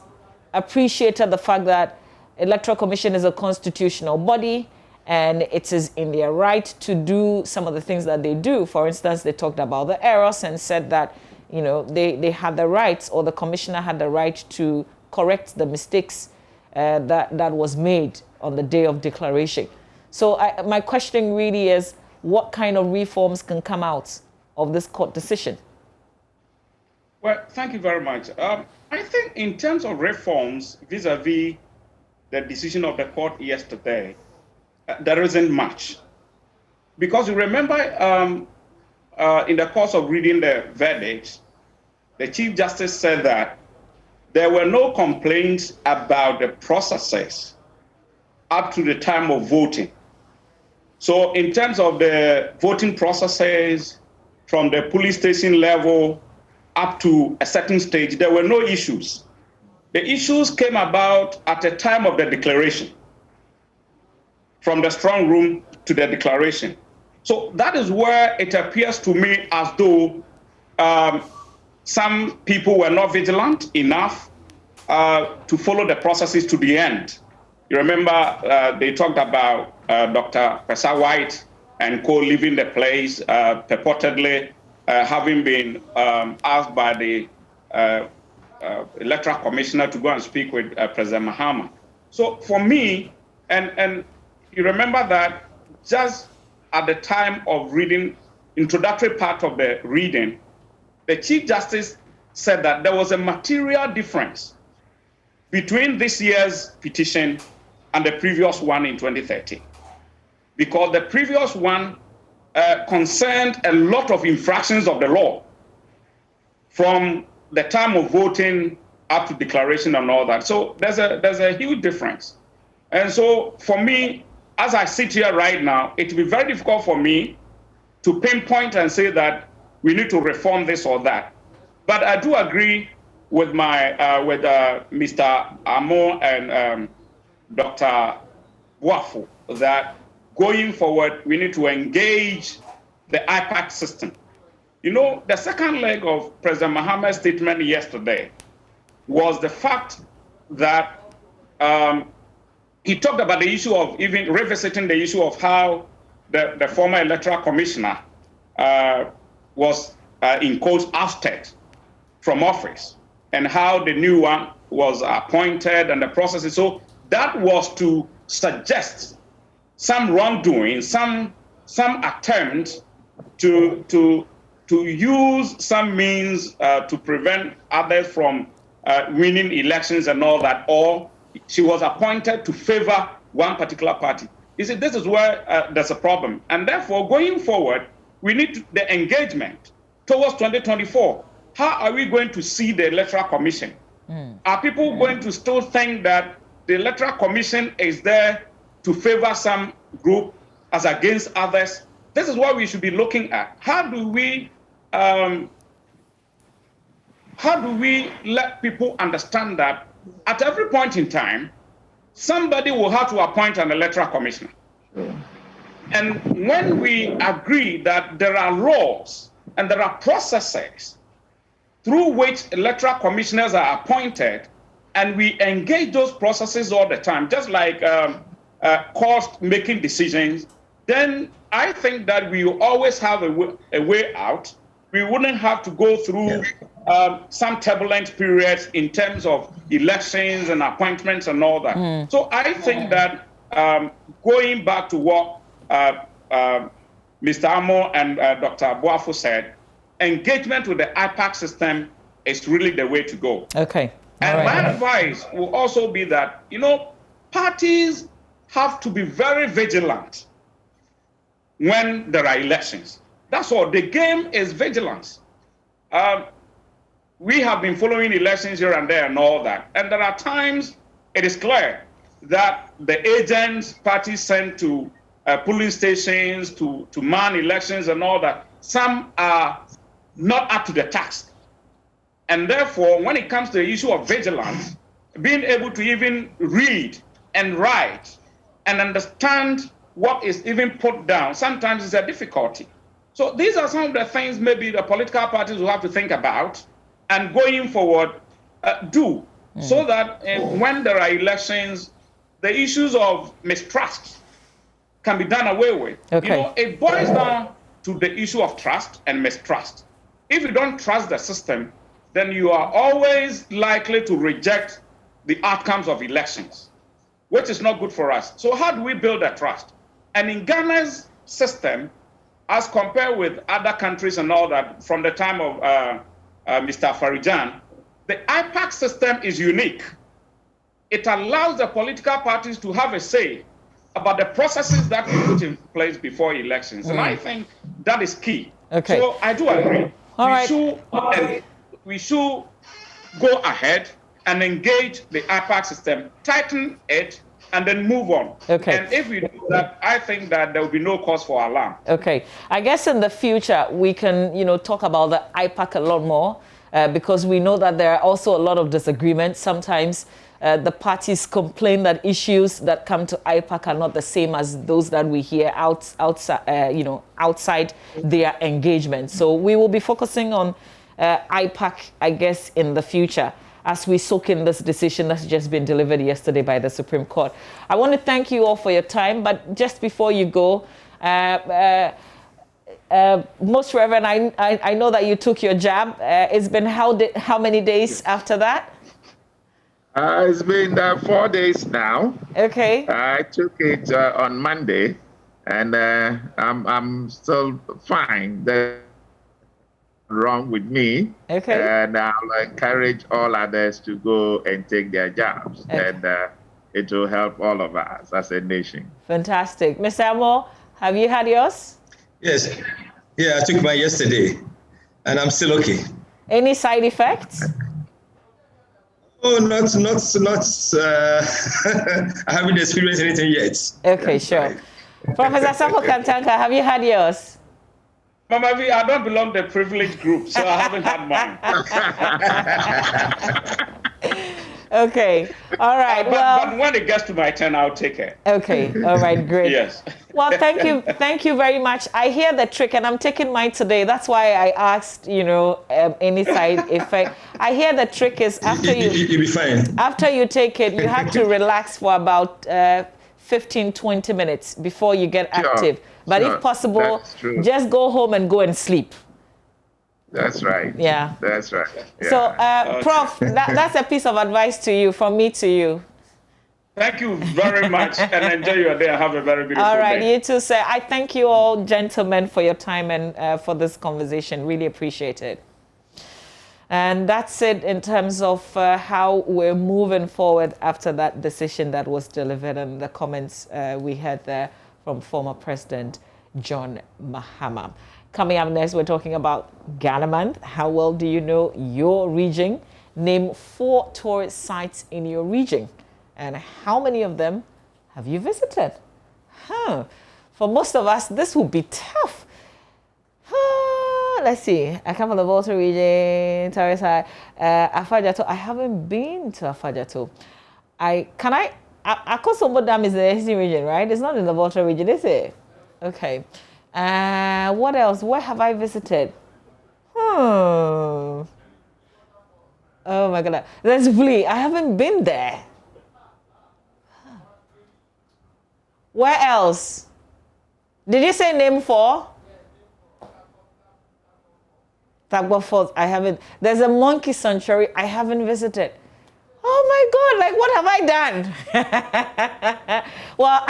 appreciated the fact that Electoral Commission is a constitutional body and it is in their right to do some of the things that they do. For instance, they talked about the errors and said that they had the rights, or the commissioner had the right to correct the mistakes that was made on the day of declaration. So my question really is, what kind of reforms can come out of this court decision? Well, thank you very much. I think in terms of reforms vis-a-vis the decision of the court yesterday, there isn't much. Because you remember in the course of reading the verdict, the Chief Justice said that there were no complaints about the processes up to the time of voting. So in terms of the voting processes from the police station level up to a certain stage, there were no issues. The issues came about at the time of the declaration, from the strong room to the declaration. So that is where it appears to me as though some people were not vigilant enough to follow the processes to the end. You remember they talked about Dr. Pesa White and co leaving the place, purportedly having been asked by the electoral commissioner to go and speak with President Mahama. So for me, and you remember that just at the time of reading introductory part of the reading, the Chief Justice said that there was a material difference between this year's petition and the previous one in 2013. Because the previous one concerned a lot of infractions of the law from the time of voting up to declaration and all that. So there's a huge difference. And so for me, as I sit here right now, it will be very difficult for me to pinpoint and say that we need to reform this or that. But I do agree with Mr. Amo and Dr. Boafo that going forward, we need to engage the IPAC system. You know, the second leg of President Mahama's statement yesterday was the fact that he talked about the issue of even revisiting the issue of how the former electoral commissioner was, in quotes, ousted from office, and how the new one was appointed and the processes. So that was to suggest some wrongdoing, some attempt to use some means to prevent others from winning elections and all that, or she was appointed to favor one particular party. You see, this is where there's a problem. And therefore, going forward, we need the engagement towards 2024. How are we going to see the Electoral Commission? Are people going to still think that the Electoral Commission is there to favor some group as against others? This is what we should be looking at. How do we let people understand that at every point in time, somebody will have to appoint an electoral commissioner? And when we agree that there are laws and there are processes through which electoral commissioners are appointed, and we engage those processes all the time, just like cost-making decisions, then I think that we will always have a way out. We wouldn't have to go through some turbulent periods in terms of elections and appointments and all that. So I think that going back to what Mr. Amo and Dr. Boafo said, engagement with the IPAC system is really the way to go. Okay. And my advice will also be that, you know, parties have to be very vigilant when there are elections. That's all. The game is vigilance. We have been following elections here and there and all that. And there are times it is clear that the agents parties sent to polling stations to man elections and all that, some are not up to the task. And therefore, when it comes to the issue of vigilance, being able to even read and write and understand what is even put down sometimes is a difficulty. So these are some of the things maybe the political parties will have to think about and going forward so that when there are elections, the issues of mistrust can be done away with. Okay. You know, it boils down to the issue of trust and mistrust. If you don't trust the system, then you are always likely to reject the outcomes of elections, which is not good for us. So how do we build that trust? And in Ghana's system, as compared with other countries and all that, from the time of Mr. Farijan, the IPAC system is unique. It allows the political parties to have a say about the processes that we put in place before elections. And I think that is key. Okay. So I do agree. All right. We should go ahead and engage the IPAC system, tighten it, and then move on. Okay. And if we do that, I think that there will be no cause for alarm. Okay. I guess in the future, we can, talk about the IPAC a lot more because we know that there are also a lot of disagreements. Sometimes the parties complain that issues that come to IPAC are not the same as those that we hear outside their engagement. So we will be focusing on IPAC, I guess, in the future, as we soak in this decision that's just been delivered yesterday by the Supreme Court. I want to thank you all for your time, but just before you go, Most Reverend, I know that you took your jab. It's been how many days after that? It's been 4 days now. Okay. I took it on Monday, And I'm still fine. There's wrong with me. Okay. And I'll encourage all others to go and take their jobs. Okay. And it will help all of us as a nation. Fantastic. Mr. Amo, have you had yours? Yes. Yeah, I took mine yesterday, and I'm still okay. Any side effects? Oh, not. I haven't experienced anything yet. Okay, sure. Professor Safo Kantanka, have you had yours? Mama V, I don't belong to the privileged group, so I haven't had mine. Okay, all right. But when it gets to my turn, I'll take it. Okay, all right, great. Yes. Well, thank you very much. I hear the trick, and I'm taking mine today. That's why I asked, any side effect. I hear the trick is after you'll be fine. After you take it, you have to relax for about 15-20 minutes before you get active. But if possible, just go home and go and sleep. That's right. Yeah. That's right. Yeah. So, Prof, that's a piece of advice to you, from me to you. Thank you very much, and enjoy your day. Have a very beautiful day. All right, you too, sir. I thank you all, gentlemen, for your time and for this conversation. Really appreciate it. And that's it in terms of how we're moving forward after that decision that was delivered and the comments we had there from former President John Mahama. Coming up next, we're talking about Ghana Month. How well do you know your region? Name 4 tourist sites in your region. And how many of them have you visited? For most of us, this will be tough. Let's see. I come from the Volta region, Tarisai, Afajato. I haven't been to Afajato. Akosombo Dam is in the Eastern region, right? It's not in the Volta region, is it? Okay. What else? Where have I visited? Oh my God. There's Vli. I haven't been there. Where else? Did you say name 4? Tagwa Falls, I haven't. There's a monkey sanctuary I haven't visited. Oh my God, like what have I done? Well,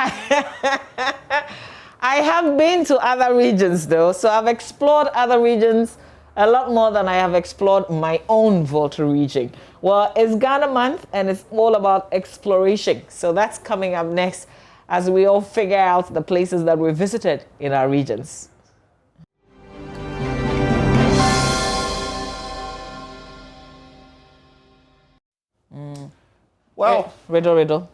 I have been to other regions though, so I've explored other regions a lot more than I have explored my own Volta region. Well, it's Ghana Month and it's all about exploration. So that's coming up next as we all figure out the places that we visited in our regions. Well, riddle.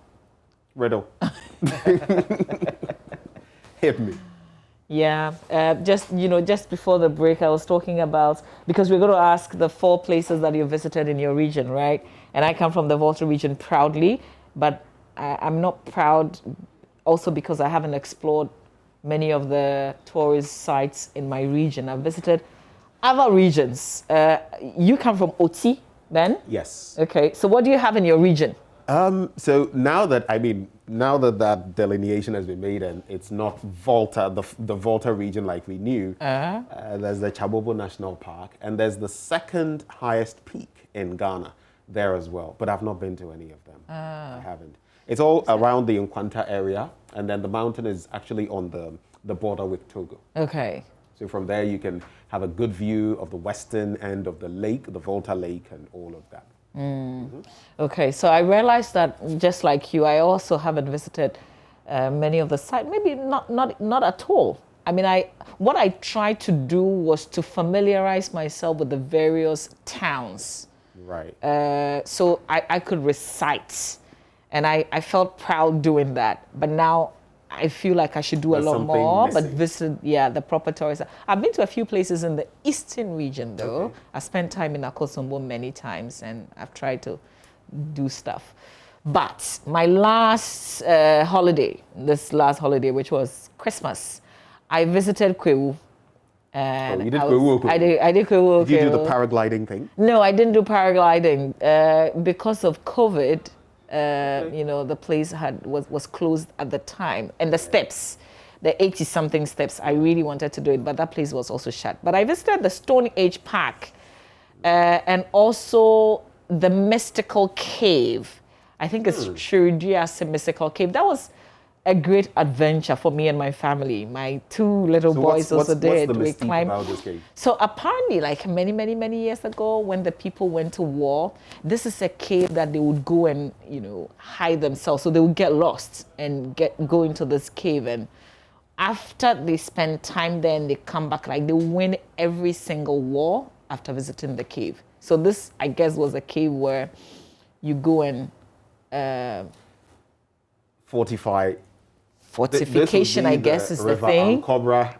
Hit me. Yeah, just before the break, I was talking about, because we're going to ask the 4 places that you visited in your region, right? And I come from the Volta region proudly, but I'm not proud also because I haven't explored many of the tourist sites in my region. I've visited other regions. You come from Oti, then? Yes. Okay, so what do you have in your region? So now that that delineation has been made and it's not Volta, the Volta region like we knew, there's the Chabobo National Park and there's the 2nd highest peak in Ghana there as well. But I've not been to any of them. I haven't. It's all around the Nkwanta area and then the mountain is actually on the border with Togo. Okay. So from there you can have a good view of the western end of the lake, the Volta Lake and all of that. Okay, so I realized that just like you, I also haven't visited many of the sites, maybe not at all. I mean, what I tried to do was to familiarize myself with the various towns. Right. So I could recite, and I felt proud doing that. But now I feel like I should do a lot more, but visit, the proper tourists. I've been to a few places in the eastern region, though. Okay. I spent time in Akosombo many times, and I've tried to do stuff. But my last holiday, which was Christmas, I visited Kwewu. And you did Kwewu? I did Kwewu. Did you do the paragliding thing? No, I didn't do paragliding because of COVID. The place was closed at the time, and the steps, the 80-something steps, I really wanted to do it, but that place was also shut. But I visited the Stone Age Park and also the Mystical Cave. I think it's Chiridias Mystical Cave. That was a great adventure for me and my family. My 2 little boys also did. What's the mystique about this cave? So apparently, like many years ago, when the people went to war, this is a cave that they would go and, you know, hide themselves. So they would get lost and go into this cave. And after they spend time there and they come back, like they win every single war after visiting the cave. So this, I guess, was a cave where you go and fortification, I guess, is the thing. Cobra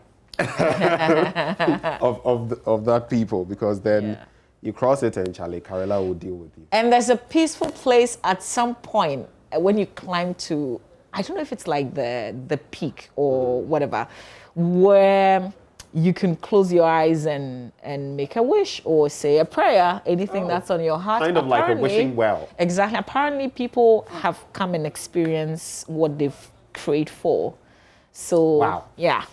of that people, because then you cross it and Charlie Karela will deal with you. And there's a peaceful place at some point when you climb to, I don't know if it's like the peak or whatever, where you can close your eyes and make a wish or say a prayer, anything that's on your heart. Kind of like a wishing well. Exactly. Apparently people have come and experienced what they've prayed for. So, wow. Yeah.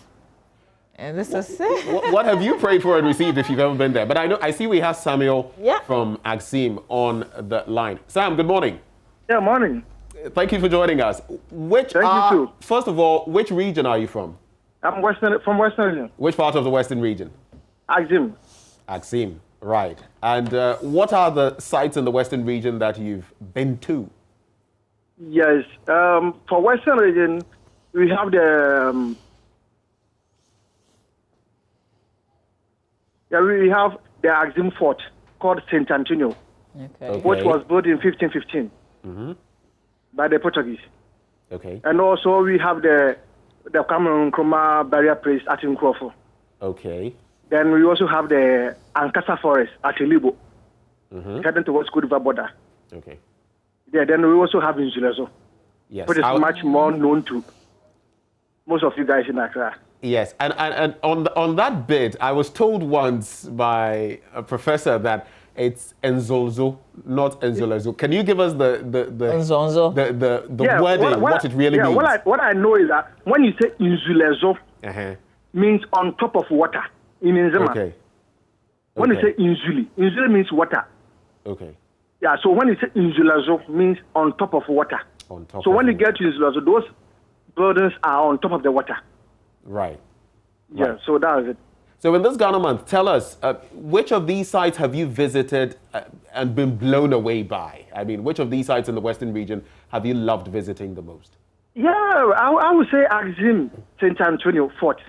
And this is what have you prayed for and received if you've ever been there? But I see we have Samuel from Axim on the line. Sam, good morning. Yeah, morning. Thank you for joining us. Thank you too. First of all, which region are you from? I'm from Western region. Which part of the Western region? Axim. Axim, right. And what are the sites in the Western region that you've been to? Yes, for Western region, we have the we have the Axim Fort called Saint Antonio, which was built in 1515 by the Portuguese. Okay. And also we have the Cameroon Nkrumah barrier place at Nkrofo. Okay. Then we also have the Ankasa Forest at Elibo, heading towards Cote d'Ivoire border. Okay. Yeah, then we also have Insulezo, which is much more known to most of you guys in Accra. Yes, and on that bit, I was told once by a professor that it's Enzolzo, not Enzolezo. Can you give us the wording, what it really means? What I know is that when you say Insulezo, means on top of water in Nzema. Okay. When you say Insuli, Insuli means water. Okay. Yeah, so when you say Insulazo, means on top of water. On top. So when you get to Insulazo, those buildings are on top of the water. Right. Yeah, right. So that is it. So in this Ghana month, tell us, which of these sites have you visited and been blown away by? I mean, which of these sites in the Western region have you loved visiting the most? Yeah, I would say Axim, St. Antonio Fort.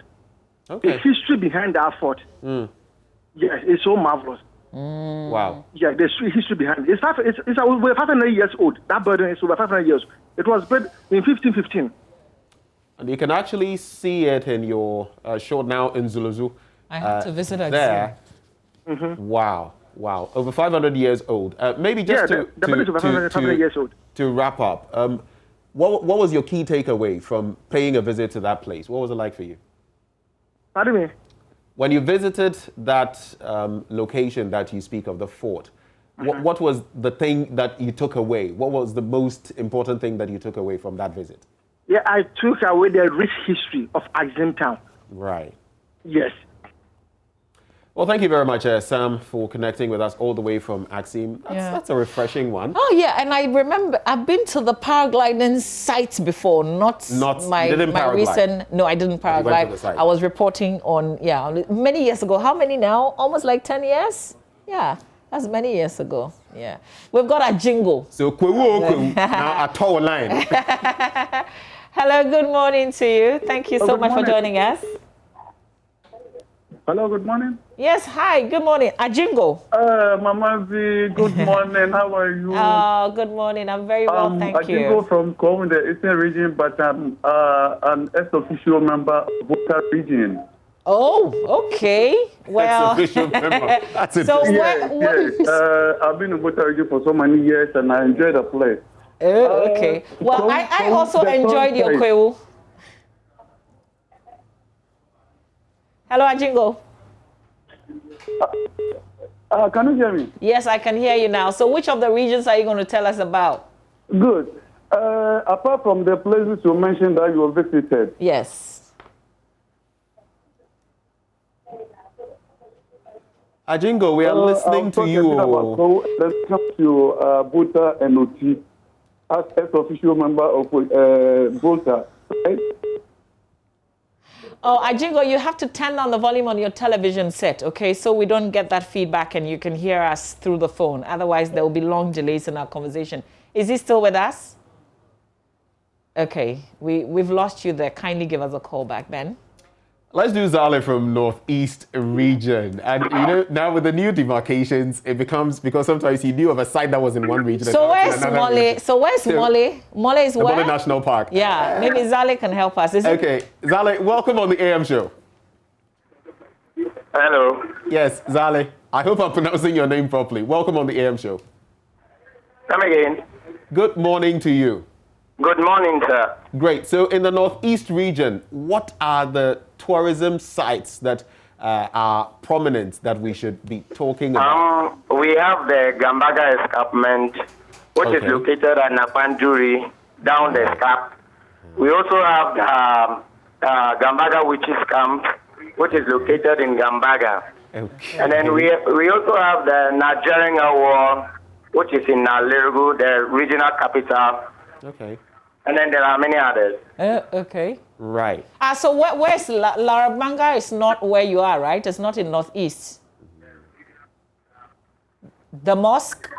Okay. The history behind that fort. Yes, it's so marvelous. Wow. Yeah, there's history behind it. It's over 500 years old. That building is over 500 years. It was built in 1515. And you can actually see it in your show now in Zuluzu. I have to visit Axim. There. Wow. Wow. Over 500 years old. Maybe just the building is over 500 years old. To wrap up, what was your key takeaway from paying a visit to that place? What was it like for you? Pardon me? When you visited that location that you speak of, the fort, what was the thing that you took away? What was the most important thing that you took away from that visit? Yeah, I took away the rich history of Axim Town. Right. Yes. Well, thank you very much, Sam, for connecting with us all the way from Axim. That's a refreshing one. Oh, yeah, and I remember I've been to the paragliding site before, not my recent... No, I didn't paraglide. I was reporting on, many years ago. How many now? Almost like 10 years? Yeah, that's many years ago. Yeah. We've got a jingle. So, now a tall line. Hello, good morning to you. Thank you so much for joining us. Hello, good morning. Yes, hi, good morning. Ajingo. Mama Z, good morning. How are you? Oh, good morning. I'm very well, thank you. Ajingo from Kom in the Eastern region, but I'm an ex-official member of Volta region. Oh, okay. Well, ex-official member. That's it. So yes. I've been in Volta region for so many years, and I enjoy the place. Oh, okay. Well, I also enjoyed your Kwewu. Hello, Ajingo. Can you hear me? Yes, I can hear you now. So which of the regions are you going to tell us about? Good. Apart from the places you mentioned that you visited. Yes. Ajingo, we are listening to you. Let's come to Volta and Oti as ex-official member of Volta. Oh, Ajingo, you have to turn down the volume on your television set, okay? So we don't get that feedback and you can hear us through the phone. Otherwise, there will be long delays in our conversation. Is he still with us? Okay, we've lost you there. Kindly give us a call back, Ben. Let's do Zale from Northeast region. And you know, now with the new demarcations, it becomes, because sometimes you knew of a site that was in one region. So where's Mole? So where's Mole? Mole is where? Mole National Park. Yeah, maybe Zale can help us. Okay, Zale, welcome on the AM show. Hello. Yes, Zale. I hope I'm pronouncing your name properly. Welcome on the AM show. Come again. Good morning to you. Good morning, sir. Great. So in the Northeast region, what are the tourism sites that are prominent that we should be talking about? We have the Gambaga escarpment, which is located at Napanduri, down the escarp. We also have Gambaga Witches Camp, which is located in Gambaga. Okay. And then we also have the Nigerian War, which is in Nalerigu, the regional capital. Okay. And then there are many others. Okay. Right. So where's Larabanga is not where you are, right? It's not in Northeast. The mosque?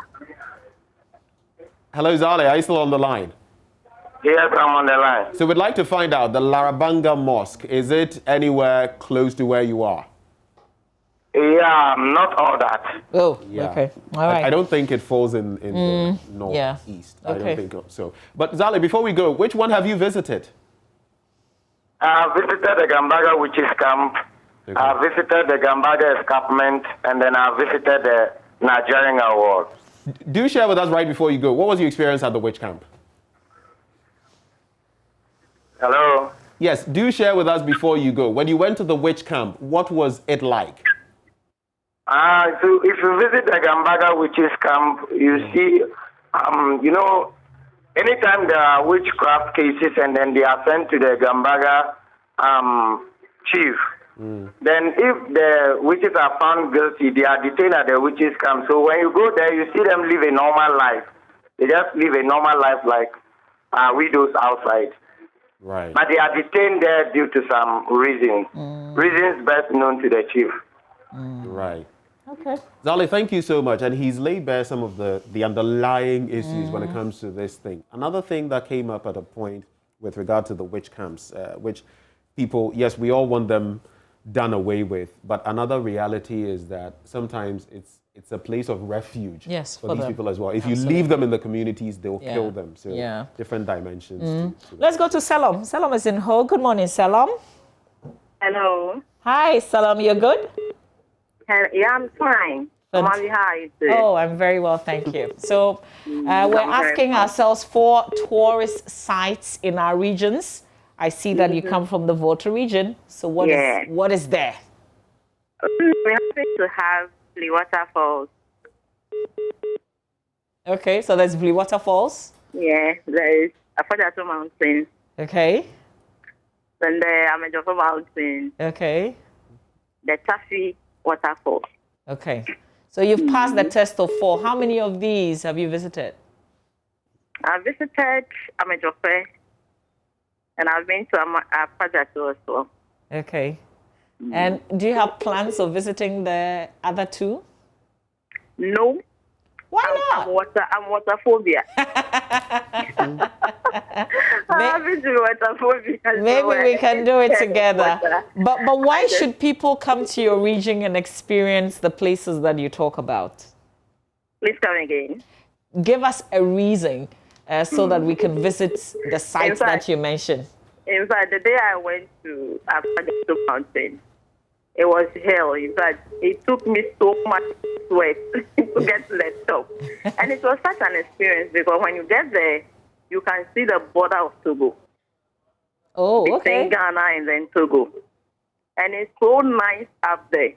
Hello, Zale. Are you still on the line? Yes, I'm on the line. So we'd like to find out, the Larabanga Mosque, is it anywhere close to where you are? Yeah, not all that. Oh, Yeah. okay. All right. I don't think it falls in the Northeast. Yeah. I don't think so. But Zale, before we go, which one have you visited? I visited the Gambaga Witches Camp. Okay. I visited the Gambaga escarpment, and then I visited the Nigerian Award. Do share with us right before you go. What was your experience at the witch camp? Hello? Yes, do share with us before you go. When you went to the witch camp, what was it like? So if you visit the Gambaga Witches Camp, you see, you know, anytime there are witchcraft cases and then they are sent to the Gambaga chief, then if the witches are found guilty, they are detained at the witches camp. So when you go there, you see them live a normal life. They just live a normal life like widows outside. Right. But they are detained there due to some reasons. Reasons best known to the chief. Right. Okay. Zale, thank you so much. And he's laid bare some of the underlying issues when it comes to this thing. Another thing that came up at a point with regard to the witch camps, which people, yes, we all want them done away with. But another reality is that sometimes it's a place of refuge for these people as well. If you leave them in the communities, they'll kill them. So different dimensions. Let's go to Salom. Salom is in Ho. Good morning, Salom. Hello. Hi, Salom. You're good? Yeah, I'm fine. Mommy, how are you doing? Oh, I'm very well, thank you. So we're asking ourselves for tourist sites in our regions. I see that you come from the Volta region. So what is there? We happen to have Blue Waterfalls. Okay, so there's Blue Waterfalls. Yeah, there is Afadato Mountain. Okay. Then the Amejofo Mountain. Okay. The Taffy Waterfall. Okay. So you've passed the test of 4. How many of these have you visited? I visited Amejofo, and I've been to Afadato as well. Okay. And do you have plans of visiting the other 2? No. Why not? I'm waterphobia. Maybe we can do it together. But why should people come to your region and experience the places that you talk about? Please come again. Give us a reason so that we can visit the sites that you mentioned. In fact, the day I went to Afadato Mountain, it was hell. In fact, it took me so much sweat to get to the top. And it was such an experience because when you get there, you can see the border of Togo. Oh, okay. Between Ghana and then Togo. And it's so nice up there.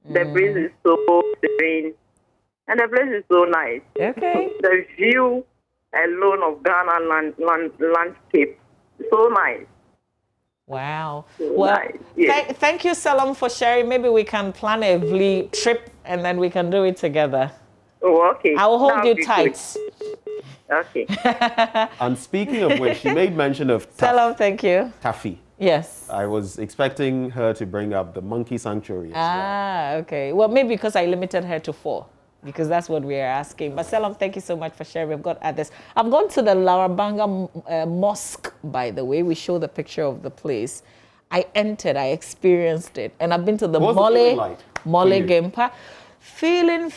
The breeze is so serene. And the place is so nice. Okay. The view alone of Ghana landscape is so nice. Wow. Well, thank you, Salom, for sharing. Maybe we can plan a VLI trip and then we can do it together. Oh, okay. I will hold you tight. Okay. And speaking of which, she made mention of Salom, thank you. Taffy. Yes. I was expecting her to bring up the monkey sanctuary. Okay. Well, maybe because I limited her to 4, because that's what we are asking. But Salam, thank you so much for sharing. We've got others. I've gone to the Larabanga Mosque, by the way. We show the picture of the place. I entered, I experienced it. And I've been to the Mole Game Park. Feeling.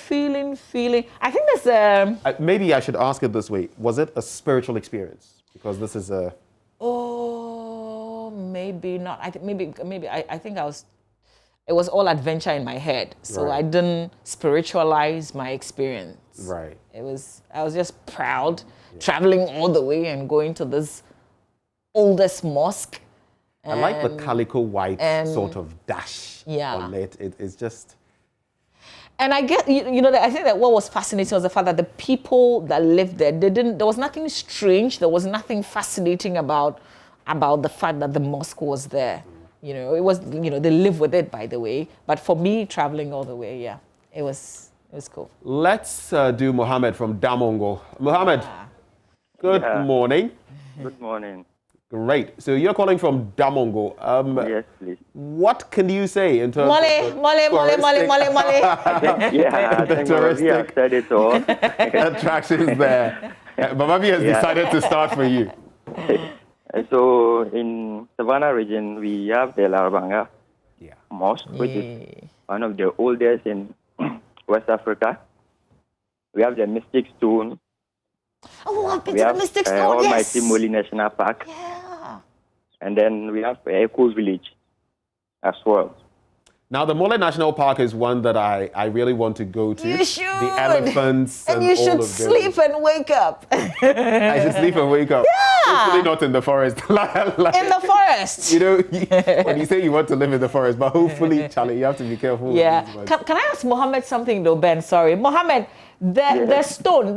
I think there's maybe I should ask it this way. Was it a spiritual experience? Because this is a... Oh, maybe not. I think maybe I think it was all adventure in my head. So I didn't spiritualize my experience. Right. I was just proud, traveling all the way and going to this oldest mosque. I like the calico white sort of dash on it. It's just... And I get, I think that what was fascinating was the fact that the people that lived there, there was nothing strange. There was nothing fascinating about the fact that the mosque was there. It was, they live with it, by the way. But for me, traveling all the way, it was cool. Let's do Mohammed from Damongo. Mohammed, good morning. Good morning. Great. So you're calling from Damongo. Yes, please. What can you say in terms Mole. Yeah, I think Mamavi has said it all. Attractions there. Mamavi has decided to start for you. So in Savannah region, we have the Larabanga Mosque, which is one of the oldest in West Africa. We have the Mystic Stone. Oh, I've been we to have the Mystic Stone, Almighty Moli National Park. Yeah. And then we have Echo Village as well. Now, the Mole National Park is one that I really want to go to. You should. The elephants and you all should of sleep and wake up. I should sleep and wake up. Yeah. Hopefully not in the forest. In the forest. When you say you want to live in the forest, but hopefully, Charlie, you have to be careful. Yeah. Can I ask Mohammed something though, Ben? Sorry. Mohammed, the stone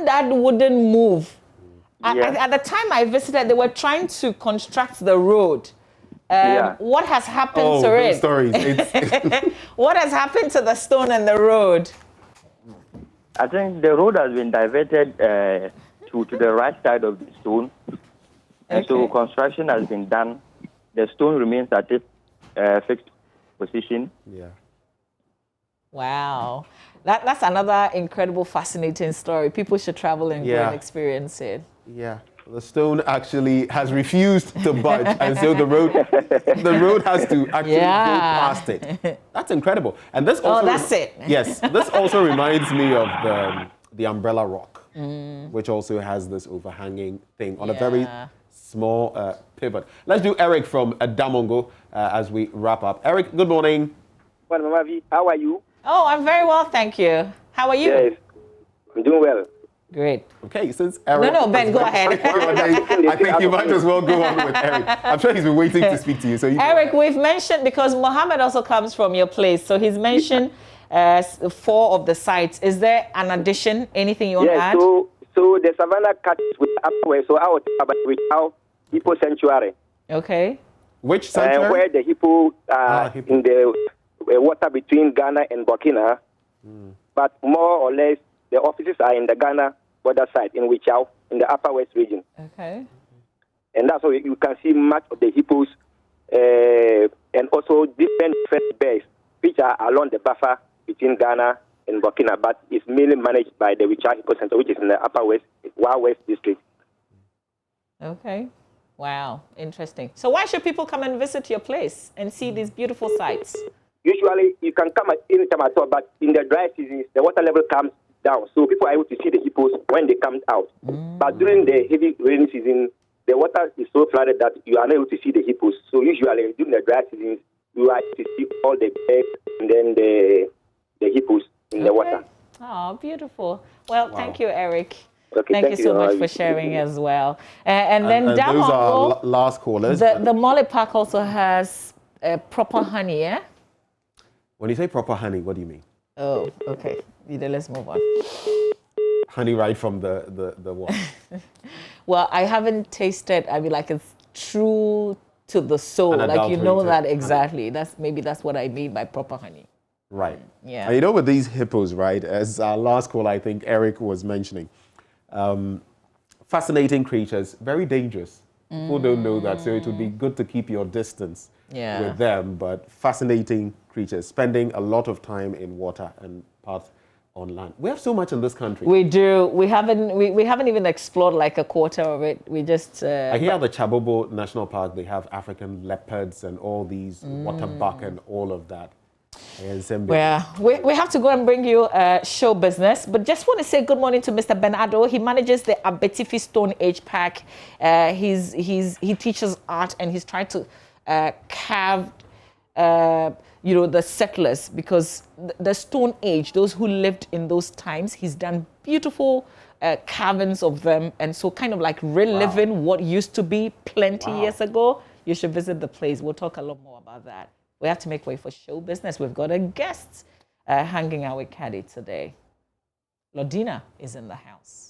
that wouldn't move. At the time I visited, they were trying to construct the road. What has happened to it? Stories. What has happened to the stone and the road? I think the road has been diverted to the right side of the stone. And so construction has been done. The stone remains at its fixed position. Yeah. Wow. That's another incredible, fascinating story. People should travel and go and experience it. Yeah. The stone actually has refused to budge, and so the road has to actually go past it. That's incredible. And this also that's it. Yes, this also reminds me of the Umbrella Rock, which also has this overhanging thing on a very small pivot. Let's do Eric from Damongo as we wrap up. Eric, good morning. Well, Mamavi, how are you? Oh, I'm very well, thank you. How are you? Yes, I'm doing well. Great. Okay, since Eric... No, Ben, go ahead. I think you might as well go on with Eric. I'm sure he's been waiting to speak to you. So Eric, we've mentioned, because Mohammed also comes from your place, so he's mentioned 4 of the sites. Is there an addition, anything you want to add? So the Savannah cut with upward, so I would about with our hippo sanctuary. Okay. Which sanctuary? Where the hippo are in the water between Ghana and Burkina, but more or less the offices are in the Ghana border side in Wichau, in the Upper West region. Okay. And that's why you can see much of the hippos and also different birds which are along the buffer between Ghana and Burkina, but it's mainly managed by the Wichau Hippo Center, which is in the Upper West, Wild West district. Okay. Wow, interesting. So why should people come and visit your place and see these beautiful sights? Usually you can come at any time at all, but in the dry seasons, the water level comes down. So people are able to see the hippos when they come out. But during the heavy rainy season, the water is so flooded that you are not able to see the hippos. So usually during the dry seasons, you are able to see all the birds and then the hippos in the water. Oh, beautiful. Well, thank you, Eric. Okay, thank you so much for sharing as well. And then those are last callers. The Mole Park also has proper honey, yeah? When you say proper honey, what do you mean? Oh, okay. Let's move on. Honey right from the what? Well, I haven't tasted. I mean, like it's true to the soul. Like you know that exactly. That's what I mean by proper honey. Right. Yeah. And you know, with these hippos, right? As our last call, I think Eric was mentioning, fascinating creatures, very dangerous. People don't know that, so it would be good to keep your distance with them. But fascinating creatures, spending a lot of time in water and part on land. We have so much in this country. We do. We haven't even explored like a quarter of it. We just. I hear at the Chabobo National Park they have African leopards and all these water buck and all of that. Well, we have to go and bring you show business, but just want to say good morning to Mr. Bernardo. He manages the Abetifi Stone Age Park. He teaches art and he's trying to carve, the settlers, because the Stone Age, those who lived in those times, he's done beautiful carvings of them, and so kind of like reliving what used to be plenty years ago. You should visit the place. We'll talk a lot more about that. We have to make way for show business. We've got a guest hanging out with Caddy today. Lodina is in the house.